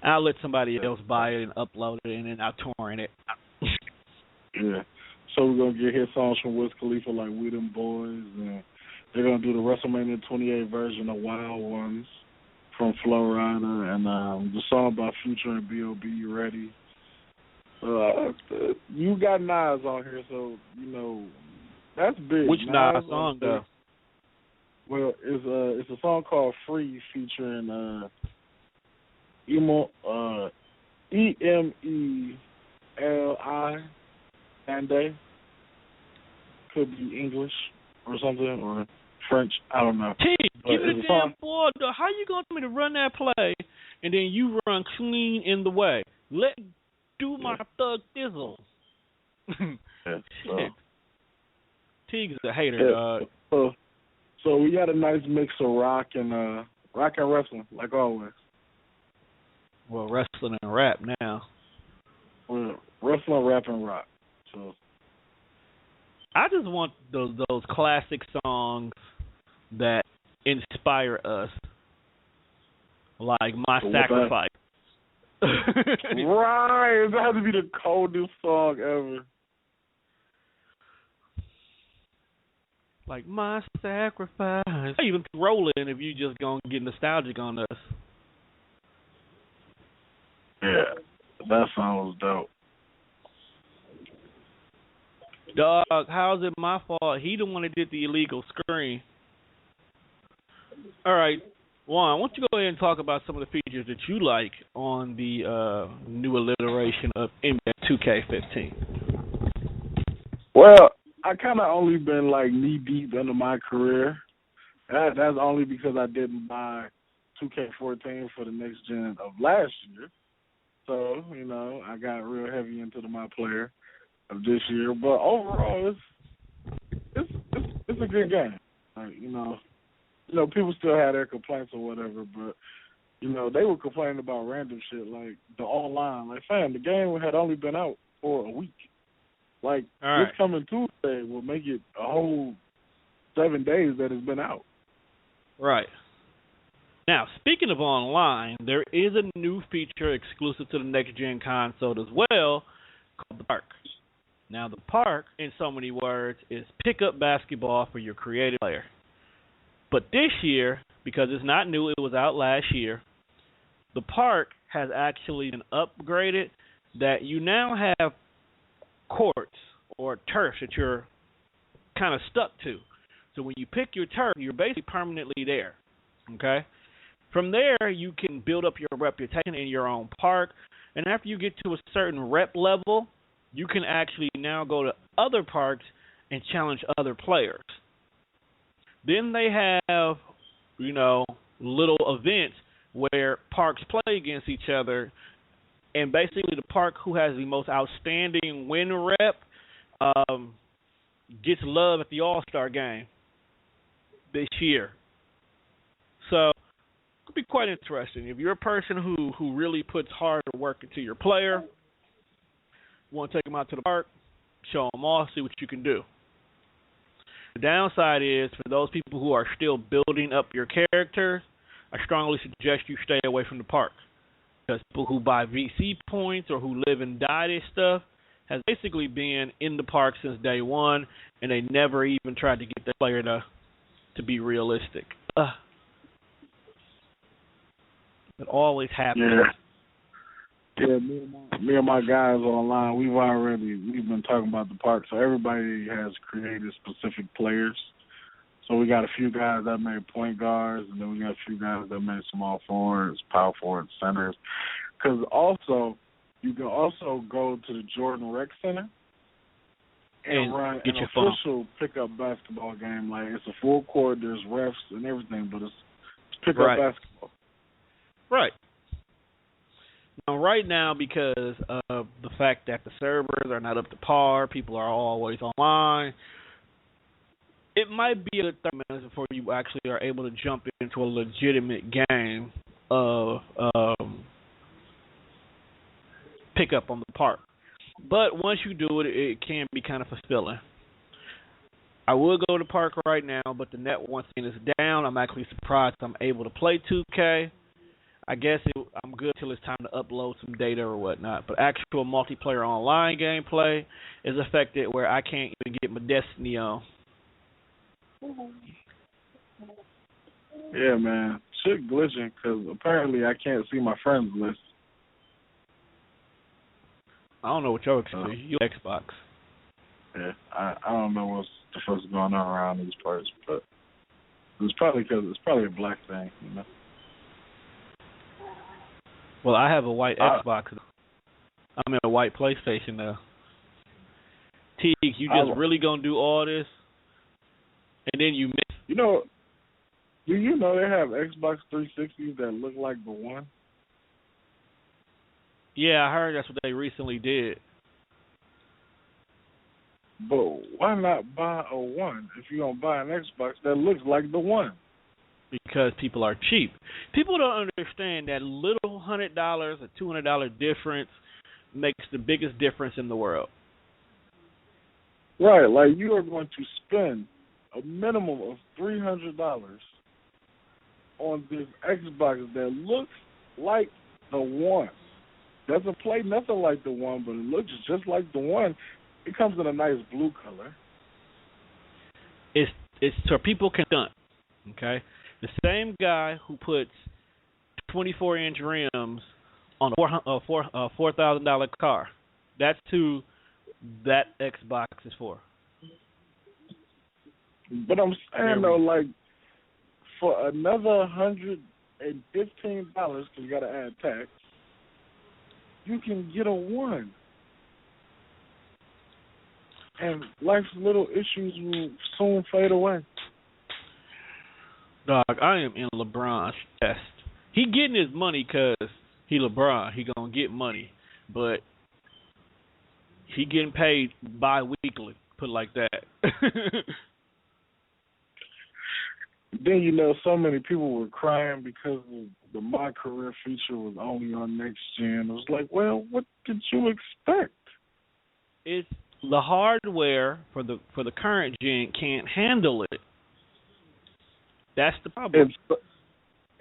I'll let somebody else buy it and upload it, and then I'll torrent it. Yeah. So we're going to get hit songs from Wiz Khalifa like We Them Boys, and they're going to do the WrestleMania 28 version of Wild Ones from Flo Rida, and the song by Future and B.O.B. You Ready? You got Nas on here, so, that's big. Which Nas song, though? Well, it's a song called Free featuring EMELI Sande. Could be English or something, or French. I don't know. Give me the damn ball. How you going to tell me to run that play and then you run clean in the way? Let do my thug thizzle. Shit. Teague's a hater, dog. So we got a nice mix of rock and wrestling, like always. Well, wrestling and rap now. Well, wrestling, rap, and rock. So I just want those classic songs that inspire us, like My Sacrifice. Right, that has to be the coldest song ever. Like My Sacrifice. I even roll in if you just gonna get nostalgic on us. Yeah, that song was dope. Dog, how's it my fault? He the one that did the illegal screen. All right, Juan, why don't you go ahead and talk about some of the features that you like on the new iteration of NBA 2K15? Well, I kind of only been like knee deep into my career. That's only because I didn't buy 2K14 for the next gen of last year. So, I got real heavy into my player of this year. But overall, it's a good game. Like, people still had their complaints or whatever, but they were complaining about random shit like the online. Like, fam, the game had only been out for a week. Like, This coming Tuesday will make it a whole 7 days that it's been out. Right. Now, speaking of online, there is a new feature exclusive to the next-gen console as well called the Park. Now, the Park, in so many words, is pick-up basketball for your creative player. But this year, because it's not new, it was out last year, the Park has actually been upgraded that you now have courts or turf that you're kind of stuck to. So when you pick your turf, you're basically permanently there, okay? From there, you can build up your reputation in your own park, and after you get to a certain rep level, you can actually now go to other parks and challenge other players. Then they have, little events where parks play against each other, and basically the park who has the most outstanding win rep gets love at the All-Star game this year. So it could be quite interesting. If you're a person who really puts hard work into your player, want to take them out to the park, show them all, see what you can do. The downside is for those people who are still building up your character, I strongly suggest you stay away from the park. Because people who buy VC points or who live and die this stuff has basically been in the park since day one, and they never even tried to get the player to be realistic. It always happens. Yeah, me and my guys online, we've been talking about the park. So everybody has created specific players. So we got a few guys that made point guards, and then we got a few guys that made small forwards, power forwards, centers. Because also, you can also go to the Jordan Rec Center and run an official pickup basketball game. Like, it's a full court, there's refs and everything, but it's pickup basketball. Right. Now, right now, because of the fact that the servers are not up to par, people are always online, it might be a good 30 minutes before you actually are able to jump into a legitimate game of pickup on the park. But once you do it, it can be kind of fulfilling. I would go to the park right now, but the net once again is down. I'm actually surprised I'm able to play 2K. I guess I'm good till it's time to upload some data or whatnot. But actual multiplayer online gameplay is affected where I can't even get my Destiny on. Yeah, man. Shit glitching because apparently I can't see my friends list. I don't know what your Xbox is. You Xbox. Yeah, I don't know what's the fuck's going on around these parts, but it's probably because it's probably a black thing, you know. Well, I have a white Xbox. I'm in a white PlayStation now. Teague, you just really gonna do all this, and then you miss? You know, do you know they have Xbox 360s that look like the one? Yeah, I heard that's what they recently did. But why not buy a one if you're gonna buy an Xbox that looks like the one? Because people are cheap. People don't understand that little $100 or $200 difference makes the biggest difference in the world. Right, like you are going to spend a minimum of $300 on this Xbox that looks like the one. Doesn't play nothing like the one, but it looks just like the one. It comes in a nice blue color. It's so people can stunt, okay? The same guy who puts 24-inch rims on a $4,000 car, that's who that Xbox is for. But I'm saying, though, like, for another $115, because you got to add tax, you can get a one. And life's little issues will soon fade away. Dog, I am in LeBron's chest. He getting his money because he LeBron. He gonna get money, but he getting paid bi-weekly. Put it like that. Then, you know, so many people were crying because the My Career feature was only on next gen. It was like, well, what did you expect? It's the hardware for the current gen can't handle it. That's the problem.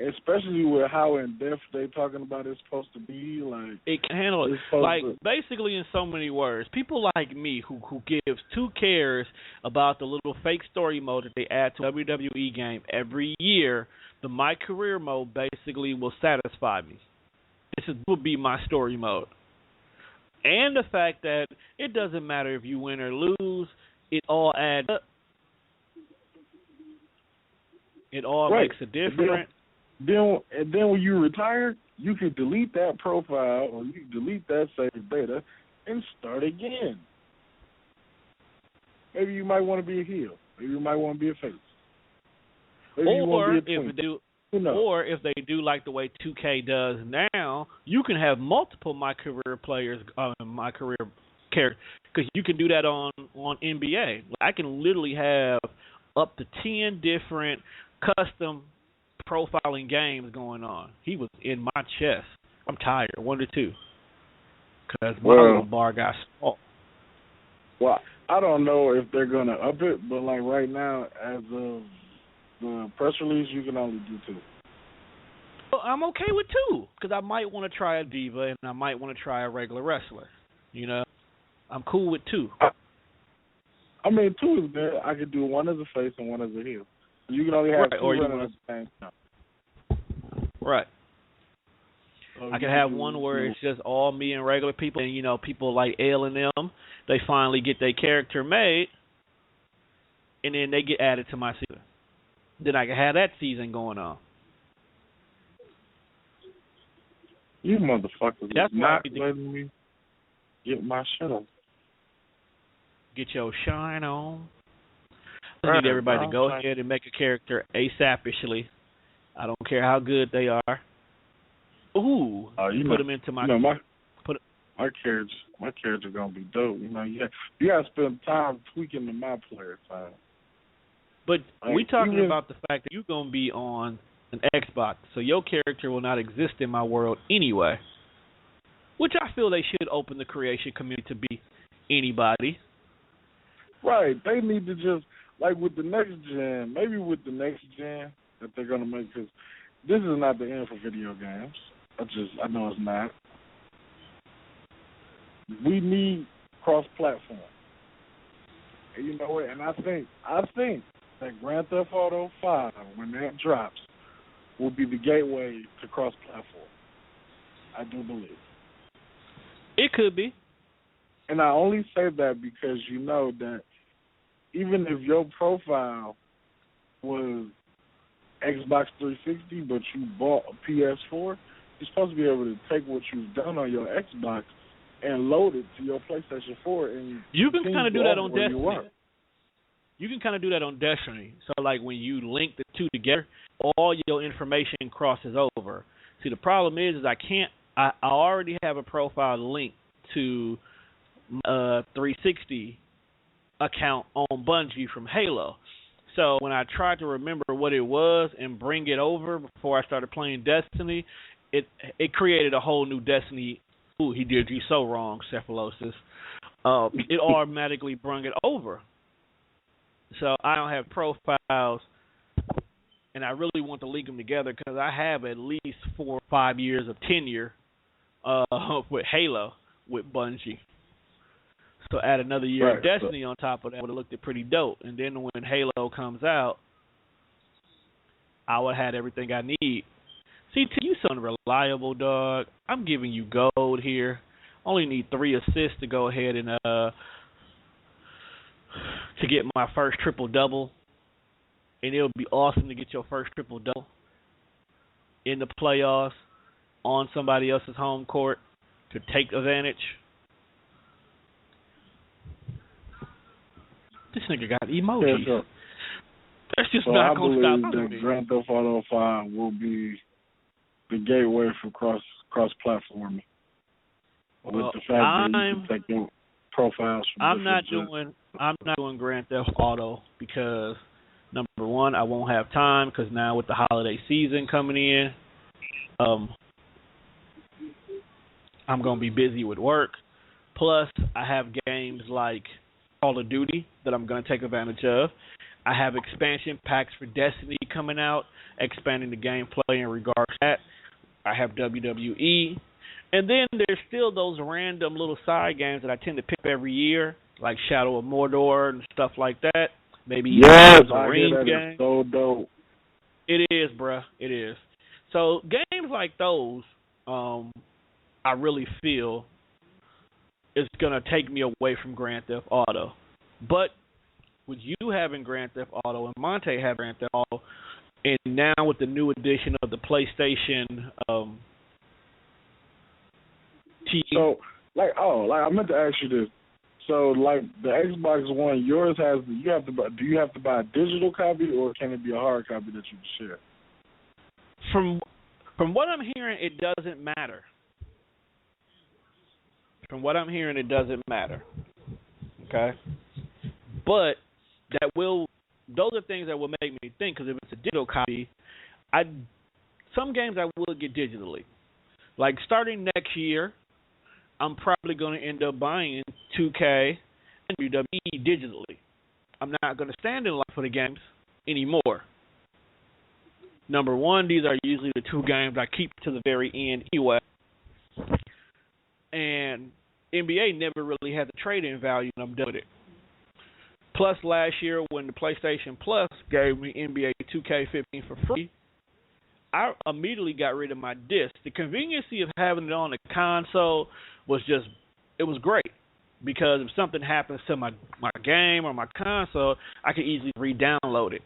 Especially with how in depth they talking about it's supposed to be, like it can handle it. Like basically, in so many words, people like me who gives two cares about the little fake story mode that they add to WWE game every year. The My Career mode basically will satisfy me. Will be my story mode, and the fact that it doesn't matter if you win or lose, it all adds up. It all makes a difference. Then when you retire, you can delete that profile or you can delete that saved data and start again. Maybe you might want to be a heel. Maybe you might want to be a face. Maybe you want to be a twin. Or if they do like the way 2K does now, you can have multiple My Career players, My Career characters, because you can do that on NBA. I can literally have up to 10 different custom profiling games going on. He was in my chest. I'm tired. 1 to 2. Because my little bar got small. Well, I don't know if they're going to up it, but like right now, as of the press release, you can only do 2. Well, I'm okay with 2, because I might want to try a diva and I might want to try a regular wrestler. You know? I'm cool with 2. I mean, 2 is good. I could do 1 as a face and 1 as a heel. You can only have 2 running at the same time. Right. I could have one where it's just all me and regular people, and, you know, people like L and them, they finally get their character made, and then they get added to my season. Then I can have that season going on. You motherfuckers That's not letting me get my shit on. Get your shine on. I need everybody to go ahead and make a character ASAPishly. I don't care how good they are. Ooh, put them into my. My character gonna be dope. You know, you gotta spend time tweaking my player time. But we talking about the fact that you're gonna be on an Xbox, so your character will not exist in my world anyway. Which I feel they should open the creation community to be anybody. Right. They need to just, like with the next gen, maybe with the next gen that they're going to make, because this is not the end for video games. I know it's not. We need cross-platform. And you know what? And I think that Grand Theft Auto 5, when that drops, will be the gateway to cross-platform. I do believe. It could be. And I only say that because you know that even if your profile was Xbox 360, but you bought a PS4, you're supposed to be able to take what you've done on your Xbox and load it to your PlayStation 4. And you can kind of do that on Destiny. You can kind of do that on Destiny. So, like, when you link the two together, all your information crosses over. See, the problem is I already have a profile linked to 360 account on Bungie from Halo. So when I tried to remember what it was and bring it over before I started playing Destiny, it created a whole new Destiny. Ooh, he did you so wrong, Cephalosis. It automatically brought it over. So I don't have profiles, and I really want to link them together because I have at least 4 or 5 years of tenure with Halo with Bungie. So add another year of Destiny on top of that would have looked pretty dope. And then when Halo comes out, I would have had everything I need. See, you so unreliable, dog. I'm giving you gold here. Only need 3 assists to go ahead and to get my first triple-double. And it would be awesome to get your first triple-double in the playoffs on somebody else's home court to take advantage. This nigga got emojis. Yeah, That's just not going to stop. I believe that Grand Theft Auto 5 will be the gateway for cross-platforming. With the fact that you can take your profiles from I'm not doing Grand Theft Auto because, number one, I won't have time because now with the holiday season coming in, I'm going to be busy with work. Plus, I have games like Call of Duty that I'm going to take advantage of. I have expansion packs for Destiny coming out, expanding the gameplay in regards to that. I have WWE. And then there's still those random little side games that I tend to pick up every year, like Shadow of Mordor and stuff like that. Maybe even a Rings game. Is so dope. It is, bruh. It is. So games like those, I really feel it's going to take me away from Grand Theft Auto. But with you having Grand Theft Auto and Monte having Grand Theft Auto, and now with the new edition of the PlayStation So, I meant to ask you this. So, like, the Xbox One, yours has, do you have to buy a digital copy, or can it be a hard copy that you can share? From what I'm hearing, it doesn't matter. Okay? But those are things that will make me think, because if it's a digital copy, some games I will get digitally. Like, starting next year, I'm probably going to end up buying 2K and WWE digitally. I'm not going to stand in line for the games anymore. Number one, these are usually the 2 games I keep to the very end anyway. And NBA never really had the trade-in value, and I'm done with it. Plus, last year when the PlayStation Plus gave me NBA 2K15 for free, I immediately got rid of my disc. The conveniency of having it on the console was just, it was great. Because if something happens to my game or my console, I could easily re-download it.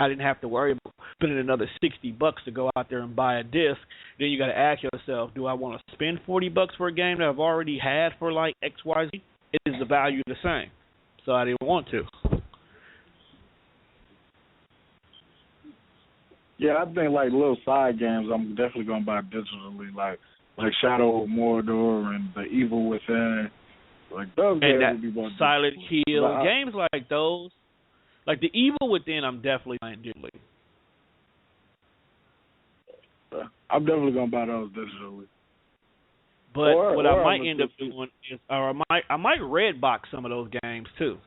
I didn't have to worry about spending another $60 to go out there and buy a disc. Then you got to ask yourself, do I want to spend $40 for a game that I've already had for like XYZ? Is the value the same? So I didn't want to. Yeah, I think like little side games, I'm definitely gonna buy digitally, like Shadow of Mordor and The Evil Within. Like those games would be more Silent Hill, digitally. games like those, like The Evil Within, I'm definitely buying digitally. I'm definitely gonna buy those digitally. But what I might end up doing is, or I might red box some of those games too.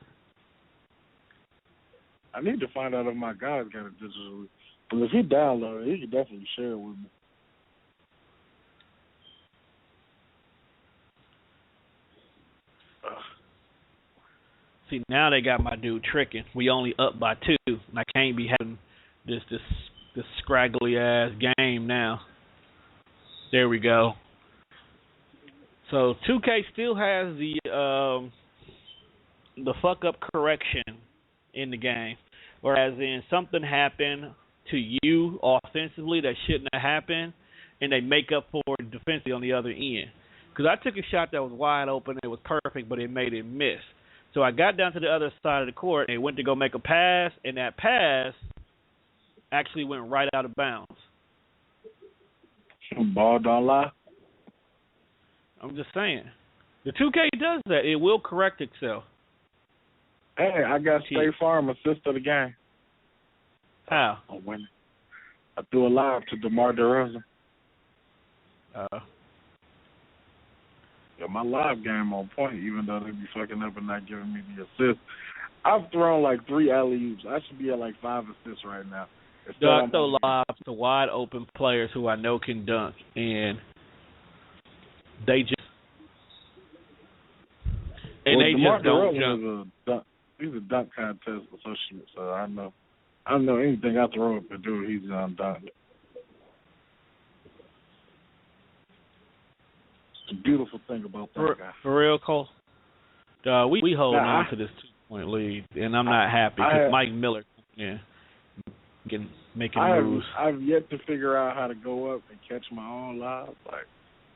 I need to find out if my guy's got it digitally. Because if he downloaded it, he could definitely share it with me. See, now they got my dude tricking. We only up by 2, and I can't be having this scraggly ass game now. There we go. So 2K still has the fuck up correction in the game, whereas in something happened to you offensively that shouldn't have happened, and they make up for it defensively on the other end. Because I took a shot that was wide open, it was perfect, but it made it miss. So I got down to the other side of the court and went to go make a pass, and that pass actually went right out of bounds. Ball don't lie. I'm just saying. The 2K does that. It will correct itself. Hey, I got State Farm assist of the game. How? I'm winning. I threw a live to DeMar DeRozan. Yeah, my live game on point, even though they be fucking up and not giving me the assist. I've thrown like 3 alley-oops. I should be at like 5 assists right now. I throw lobs to wide open players who I know can dunk, and they just DeMar don't DeRozan jump. He's a dunk contest associate, so I know anything I throw up and do, he's undunked. It's a beautiful thing about that guy. For real, Cole. We hold on to this 2-point lead, and I'm not happy because Mike Miller, making moves. I've yet to figure out how to go up and catch my own live. Like,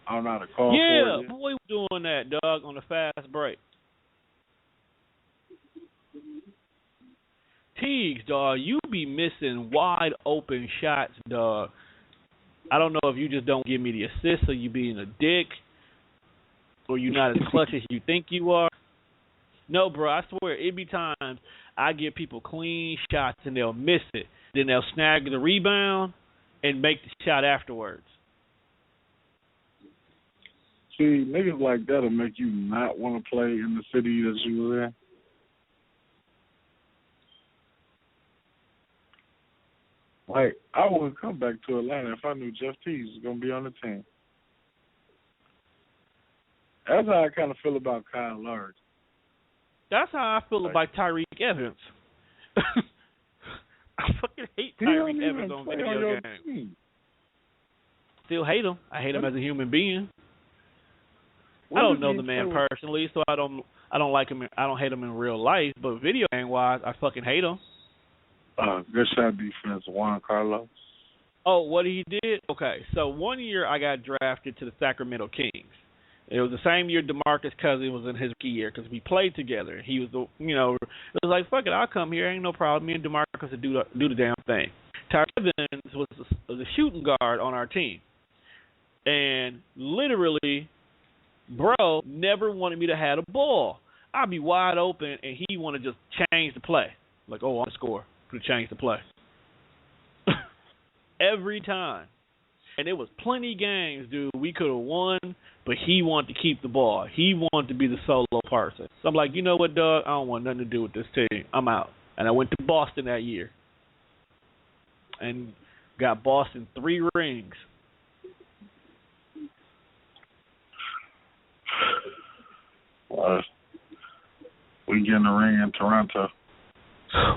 I don't know how to call for it. Yeah, boy, doing that, dog, on the fast break. Teagues, dog, you be missing wide open shots, dog. I don't know if you just don't give me the assist or you being a dick or you're not as clutch as you think you are. No, bro, I swear, it be times I give people clean shots and they'll miss it. Then they'll snag the rebound and make the shot afterwards. See, niggas like that will make you not want to play in the city that you were in. Like, I wouldn't come back to Atlanta if I knew Jeff Teague was going to be on the team. That's how I kind of feel about Kyle Lowry. That's how I feel about Tyreek Evans. I fucking hate Tyreek Evans on video games. Still hate him. I hate him as a human being. I don't know the man personally, so I don't like him. I don't hate him in real life, but video game wise, I fucking hate him. Good shot defense, Juan Carlos. Oh, what he did? Okay, so one year I got drafted to the Sacramento Kings. It was the same year DeMarcus Cousins was in his rookie year because we played together. He was it was like, fuck it, I'll come here, ain't no problem. Me and DeMarcus would do the damn thing. Tyreek Evans was a shooting guard on our team, and literally, bro never wanted me to have a ball. I'd be wide open, and he want to just change the play. Like, oh, I'm going to score. To change the play. Every time. And it was plenty games, dude, we could have won, but he wanted to keep the ball. He wanted to be the solo person. So I'm like, you know what, Doug? I don't want nothing to do with this team. I'm out. And I went to Boston that year. And got Boston 3 rings. We getting a ring in Toronto.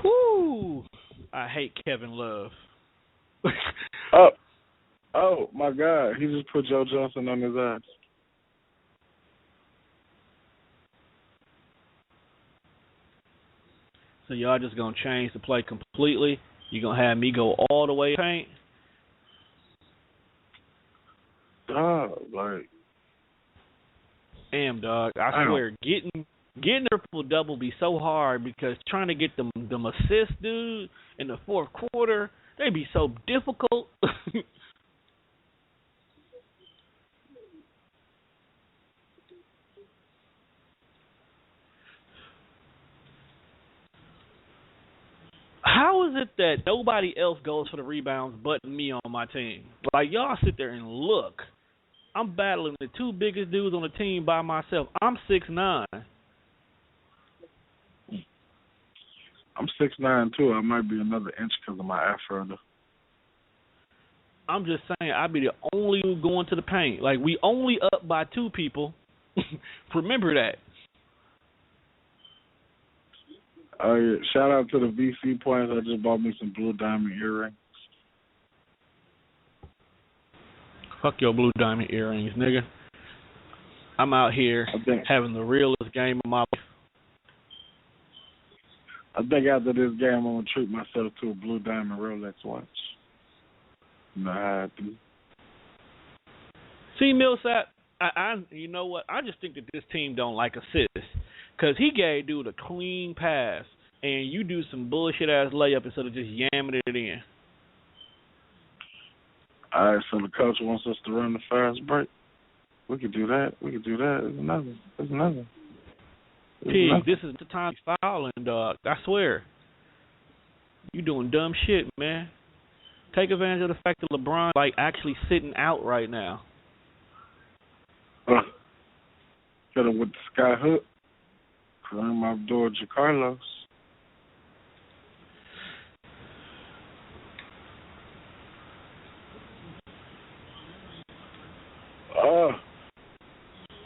Woo! I hate Kevin Love. Oh my God, he just put Joe Johnson on his ass. So y'all just gonna change the play completely? You gonna have me go all the way to paint? Like, damn, dog. I swear, getting a triple double be so hard because trying to get them assists, dude, in the fourth quarter, they be so difficult. How is it that nobody else goes for the rebounds but me on my team? Like, y'all sit there and look. I'm battling the two biggest dudes on the team by myself. I'm 6'9". I'm 6'9" too. I might be another inch because of my afro, though. I'm just saying, I'd be the only one going to the paint. Like, we only up by two people. Remember that. Oh, yeah. Shout out to the VC points. I just bought me some blue diamond earrings. Fuck your blue diamond earrings, nigga. I'm out here having the realest game of my life. I think after this game, I'm going to treat myself to a blue diamond Rolex watch. You know how I do. See, Millsap, you know what? I just think that this team don't like assists. Because he gave dude a clean pass, and you do some bullshit-ass layup instead of just yamming it in. All right, so the coach wants us to run the fast break. We could do that. There's another. Pig, this is the time to fouling, dog. I swear. You doing dumb shit, man. Take advantage of the fact that LeBron actually sitting out right now. Hit him with the sky hook. Kareem Abdul-Jabbar.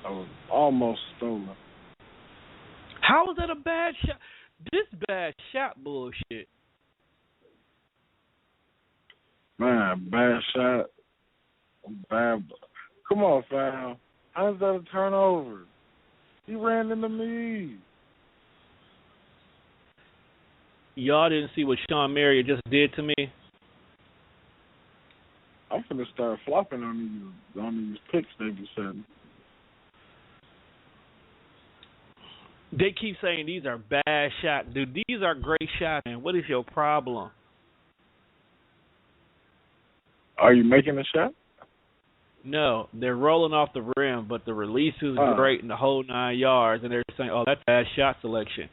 I was almost stolen. How is that a bad shot? This bad shot bullshit. Man, bad shot. Bad. Come on, fam. How's that a turnover? He ran into me. Y'all didn't see what Sean Marion just did to me? I'm finna start flopping on these picks they be setting. They keep saying these are bad shots. Dude, these are great shots, man. What is your problem? Are you making a shot? No, they're rolling off the rim, but the release is great in the whole 9 yards, and they're saying, oh, that's bad shot selection.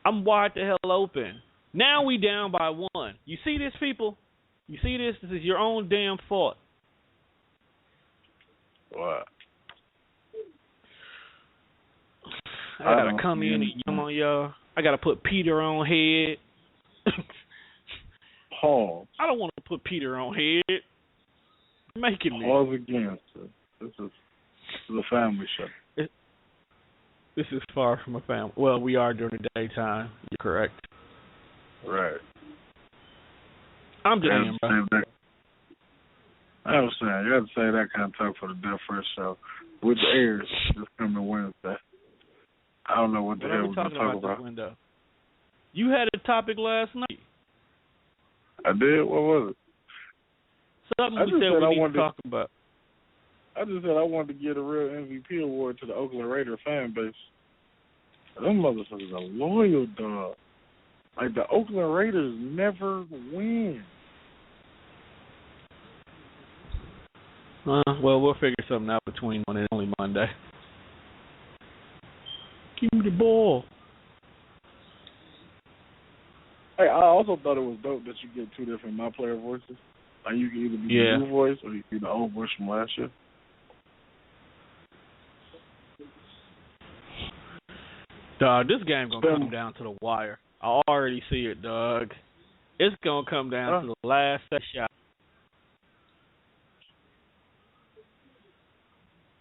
I'm wide the hell open. Now we down by 1. You see this, people? You see this? This is your own damn fault. What? I gotta come in and yum on y'all. I gotta put Peter on head. Pause. I don't want to put Peter on head. Making me. Pause again, sir. This is a family show. This is far from a family. Well, we are during the daytime. You're correct. Right. I'm just saying, bro. I was saying, you have to say that kind of talk for the Death First show, which airs this coming Wednesday. I don't know what the hell we're going to talk about. Window? You had a topic last night. I did? What was it? Something we said we need to talk about. I just said I wanted to give a real MVP award to the Oakland Raider fan base. Them motherfuckers are loyal, dog. Like, the Oakland Raiders never win. Well, we'll figure something out between one and only Monday. Give me the ball. Hey, I also thought it was dope that you get 2 different My Player voices. Like, you can either be the new voice or you can be the old voice from last year. Dog, this game gonna come down to the wire. I already see it, dog. It's gonna come down to the last shot.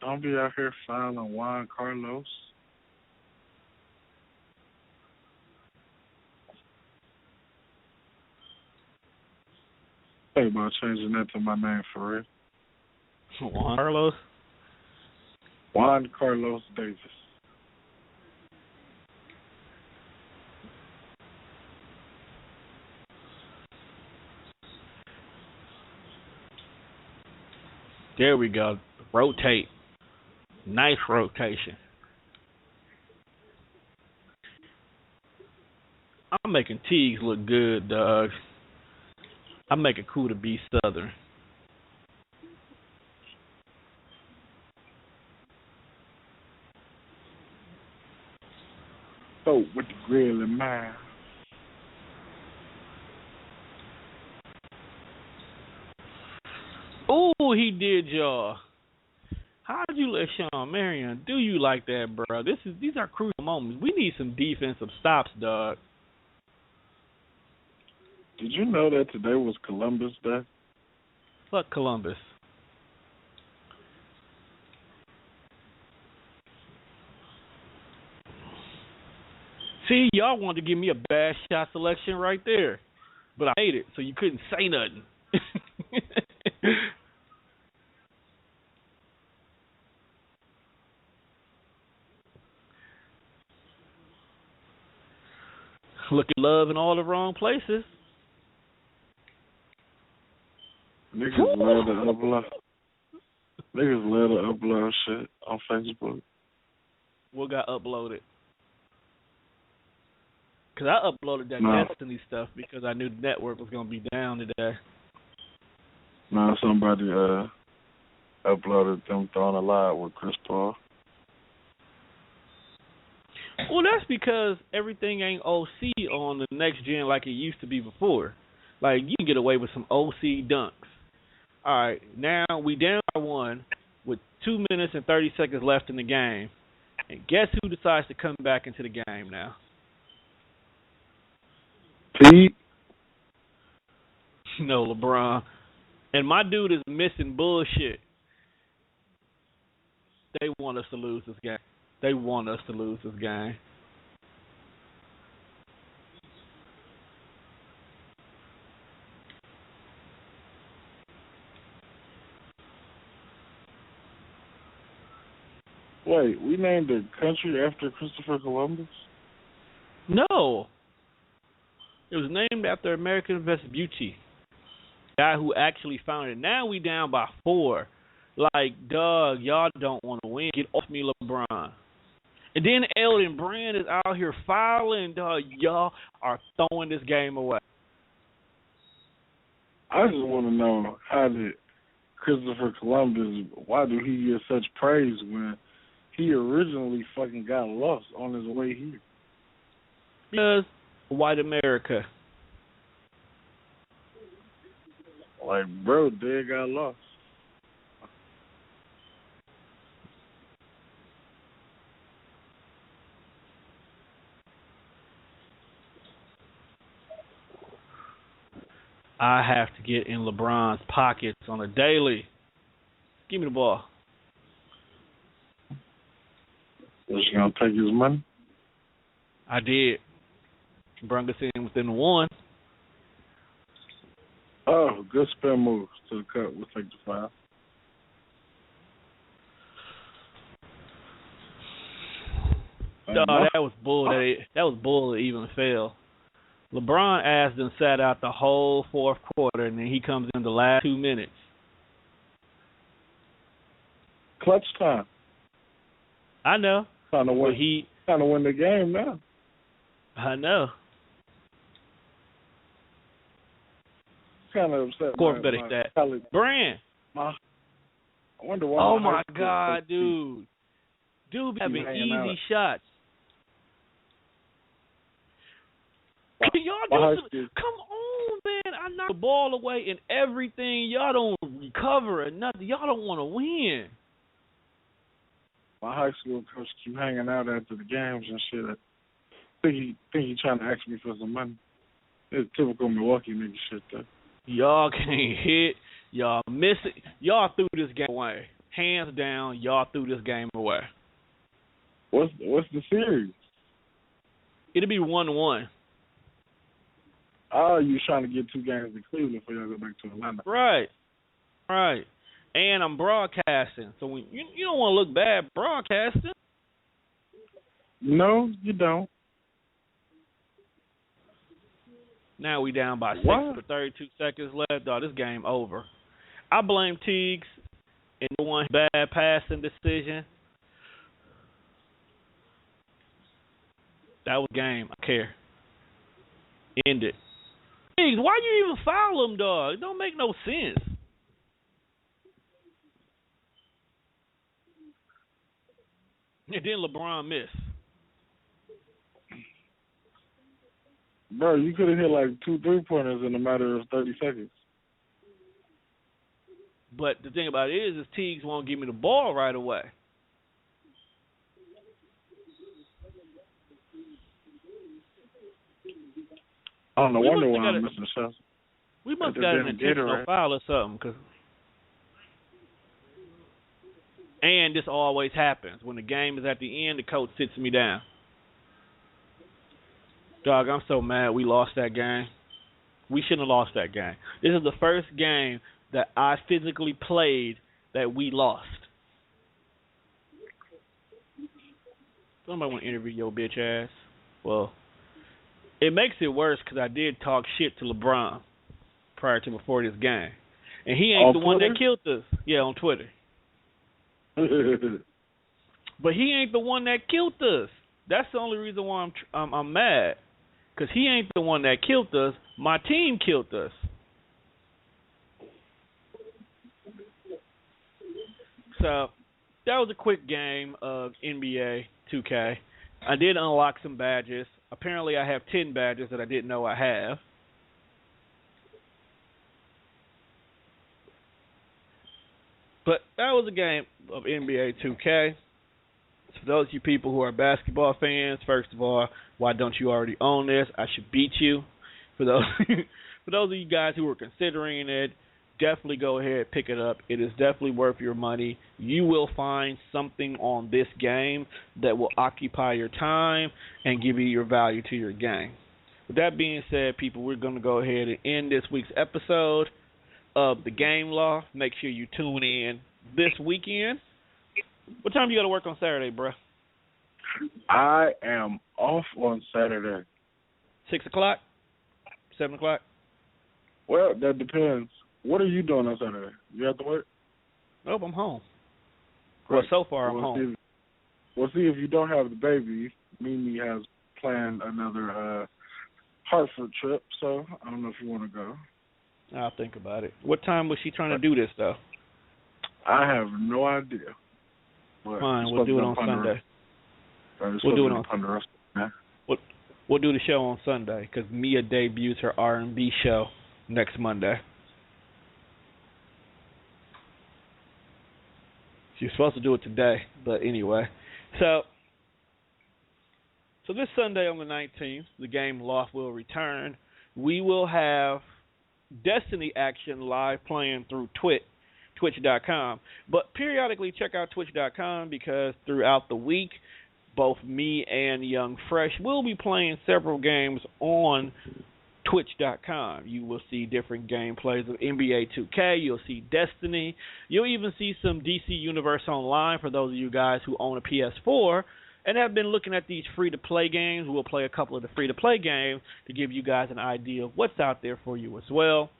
Don't be out here fouling Juan Carlos. Think about changing that to my name for real. Juan Carlos. Juan Carlos Davis. There we go. Rotate. Nice rotation. I'm making Teagues look good, dog. I'm making cool to be Southern. So with the grill in mind. Ooh, he did, y'all. How'd you let Sean Marion do you like that, bro? These are crucial moments. We need some defensive stops, dog. Did you know that today was Columbus Day? Fuck Columbus. See, y'all wanted to give me a bad shot selection right there, but I made it, so you couldn't say nothing. Look at love in all the wrong places. Niggas love to upload. Niggas love to upload shit on Facebook. What got uploaded? Because I uploaded that Destiny stuff because I knew the network was going to be down today. No, somebody uploaded them throwing a live with Chris Paul. Well, that's because everything ain't OC on the next gen like it used to be before. Like, you can get away with some OC dunks. All right, now we down by one with 2 minutes and 30 seconds left in the game. And guess who decides to come back into the game now? Pete? No, LeBron. And my dude is missing bullshit. They want us to lose this game. They want us to lose this game. Wait, we named a country after Christopher Columbus? No. It was named after American Vespucci, guy who actually found it. Now we down by 4. Like, dog, y'all don't want to win. Get off me, LeBron. And then Elton Brand is out here fouling, dog. Y'all are throwing this game away. I just want to know, how did Christopher Columbus, why do he get such praise when he originally fucking got lost on his way here? Because white America. Like, bro, they got lost. I have to get in LeBron's pockets on a daily. Give me the ball. Was you going to take his money? I did. Brung us in within 1. Oh, good spin moves to the cut. We'll take the foul. No, that was bull. That was bull that even fail. LeBron asked and sat out the whole fourth quarter, and then he comes in the last 2 minutes. Clutch time. I know. Trying to win the game now. I know. Kind of upset. Of course, better that. Brand. I wonder why. Oh my God, dude. Dude, having easy shots. Y'all do come on, man. I knocked the ball away and everything. Y'all don't recover or nothing. Y'all don't want to win. My high school coach keep hanging out after the games and shit. I think he trying to ask me for some money. It's typical Milwaukee nigga shit, though. Y'all can't hit. Y'all miss it. Y'all threw this game away. Hands down, y'all threw this game away. What's the series? It'll be 1-1. Oh, you trying to get 2 games to Cleveland before y'all go back to Atlanta. Right. And I'm broadcasting. So when you don't want to look bad broadcasting. No, you don't. Now we down by 6 with 32 seconds left. This game over. I blame Teagues and the one bad passing decision. That was the game. I care. End it. Teagues, why you even foul him, dog? It don't make no sense. And then LeBron missed. Bro, you could have hit like 2 3-pointers in a matter of 30 seconds. But the thing about it is Teagues won't give me the ball right away. I don't know. Wonder why I'm missing shots. We must have got an intentional foul or something. And this always happens. When the game is at the end, the coach sits me down. Dog, I'm so mad we lost that game. We shouldn't have lost that game. This is the first game that I physically played that we lost. Somebody want to interview your bitch ass? Well, it makes it worse because I did talk shit to LeBron before this game. And he ain't the one that killed us. Yeah, on Twitter. But he ain't the one that killed us. That's the only reason why I'm mad. Because he ain't the one that killed us. My team killed us. So, that was a quick game of NBA 2K. I did unlock some badges. Apparently, I have 10 badges that I didn't know I have. But that was a game of NBA 2K. For those of you people who are basketball fans, first of all, why don't you already own this? I should beat you. For those of you guys who are considering it, definitely go ahead and pick it up. It is definitely worth your money. You will find something on this game that will occupy your time and give you your value to your game. With that being said, people, we're going to go ahead and end this week's episode of The Game Law. Make sure you tune in this weekend. What time do you got to work on Saturday, bro? I am off on Saturday. 6 o'clock? 7 o'clock? Well, that depends. What are you doing on Saturday? You have to work? Nope, I'm home. Great. Well, so far I'm home. We'll see if you don't have the baby. Mimi has planned another Hartford trip, so I don't know if you want to go. I'll think about it. What time was she trying to do this, though? I have no idea. Fine, we'll do it on Sunday. We'll do it on Sunday. We'll do the show on Sunday because Mia debuts her R&B show next Monday. She was supposed to do it today, but anyway. So this Sunday on the 19th, the game Loft will return. We will have Destiny action live playing through Twitch.com. But periodically check out Twitch.com because throughout the week, both me and Young Fresh will be playing several games on Twitch.com. You will see different gameplays of NBA 2K. You'll see Destiny. You'll even see some DC Universe Online for those of you guys who own a PS4 and have been looking at these free-to-play games. We'll play a couple of the free-to-play games to give you guys an idea of what's out there for you as well.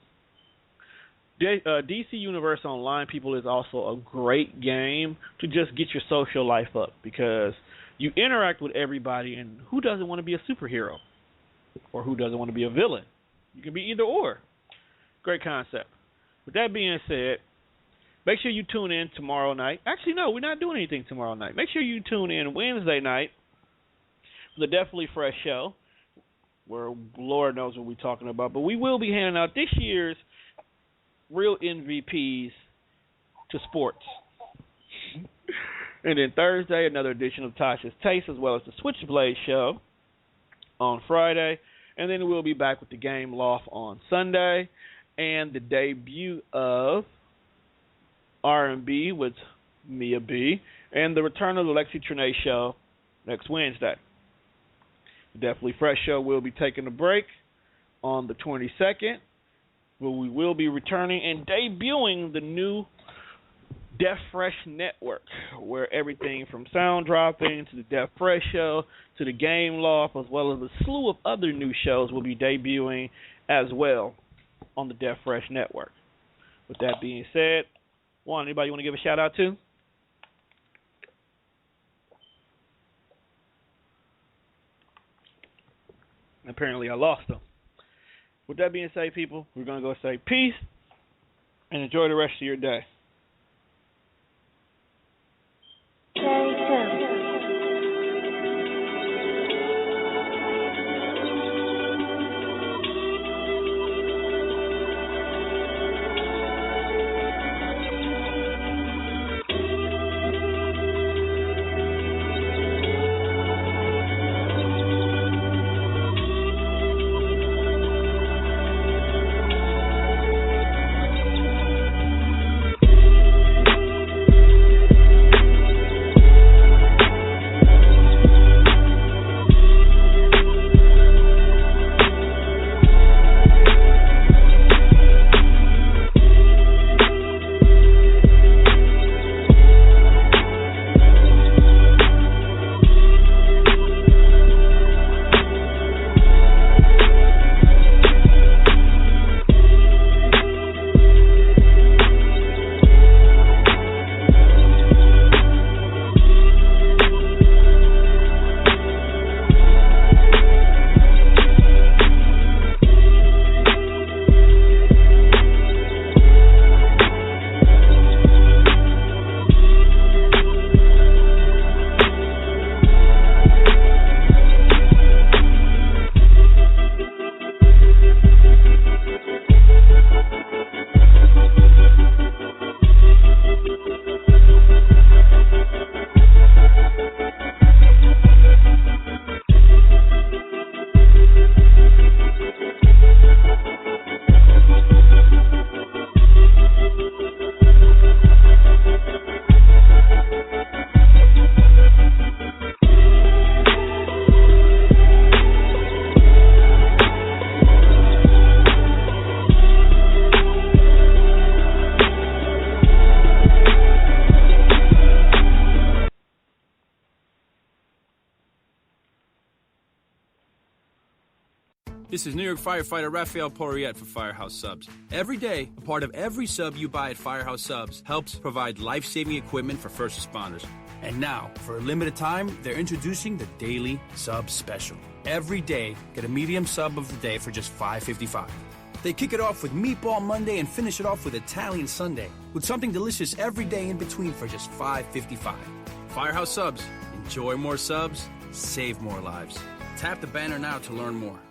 DC Universe Online, people, is also a great game to just get your social life up because you interact with everybody, and who doesn't want to be a superhero? Or who doesn't want to be a villain? You can be either or. Great concept. With that being said, make sure you tune in tomorrow night. Actually, no, we're not doing anything tomorrow night. Make sure you tune in Wednesday night for the Definitely Fresh show, where Lord knows what we're talking about. But we will be handing out this year's real MVPs to sports. And then Thursday, another edition of Tasha's Taste, as well as the Switchblade show on Friday. And then we'll be back with the Game Loft on Sunday. And the debut of R&B with Mia B. And the return of the Lexi Trinae show next Wednesday. The Definitely Fresh show will be taking a break on the 22nd. Where we will be returning and debuting the new Death Fresh Network, where everything from Sound Dropping to the Death Fresh Show to the Game Loft, as well as a slew of other new shows, will be debuting as well on the Death Fresh Network. With that being said, anybody want to give a shout out to? Apparently I lost them. With that being said, people, we're going to go say peace and enjoy the rest of your day. This is New York firefighter Raphael Porriette for Firehouse Subs. Every day, a part of every sub you buy at Firehouse Subs helps provide life-saving equipment for first responders. And now, for a limited time, they're introducing the Daily Sub Special. Every day, get a medium sub of the day for just $5.55. They kick it off with Meatball Monday and finish it off with Italian Sunday, with something delicious every day in between for just $5.55. Firehouse Subs. Enjoy more subs, save more lives. Tap the banner now to learn more.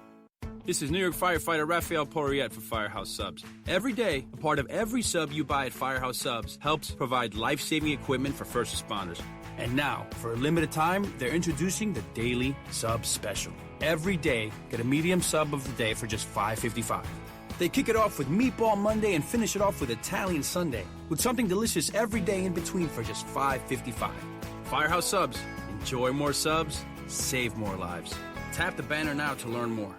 This is New York firefighter Raphael Porriette for Firehouse Subs. Every day, a part of every sub you buy at Firehouse Subs helps provide life-saving equipment for first responders. And now, for a limited time, they're introducing the Daily Sub Special. Every day, get a medium sub of the day for just $5.55. They kick it off with Meatball Monday and finish it off with Italian Sunday, with something delicious every day in between for just $5.55. Firehouse Subs. Enjoy more subs, save more lives. Tap the banner now to learn more.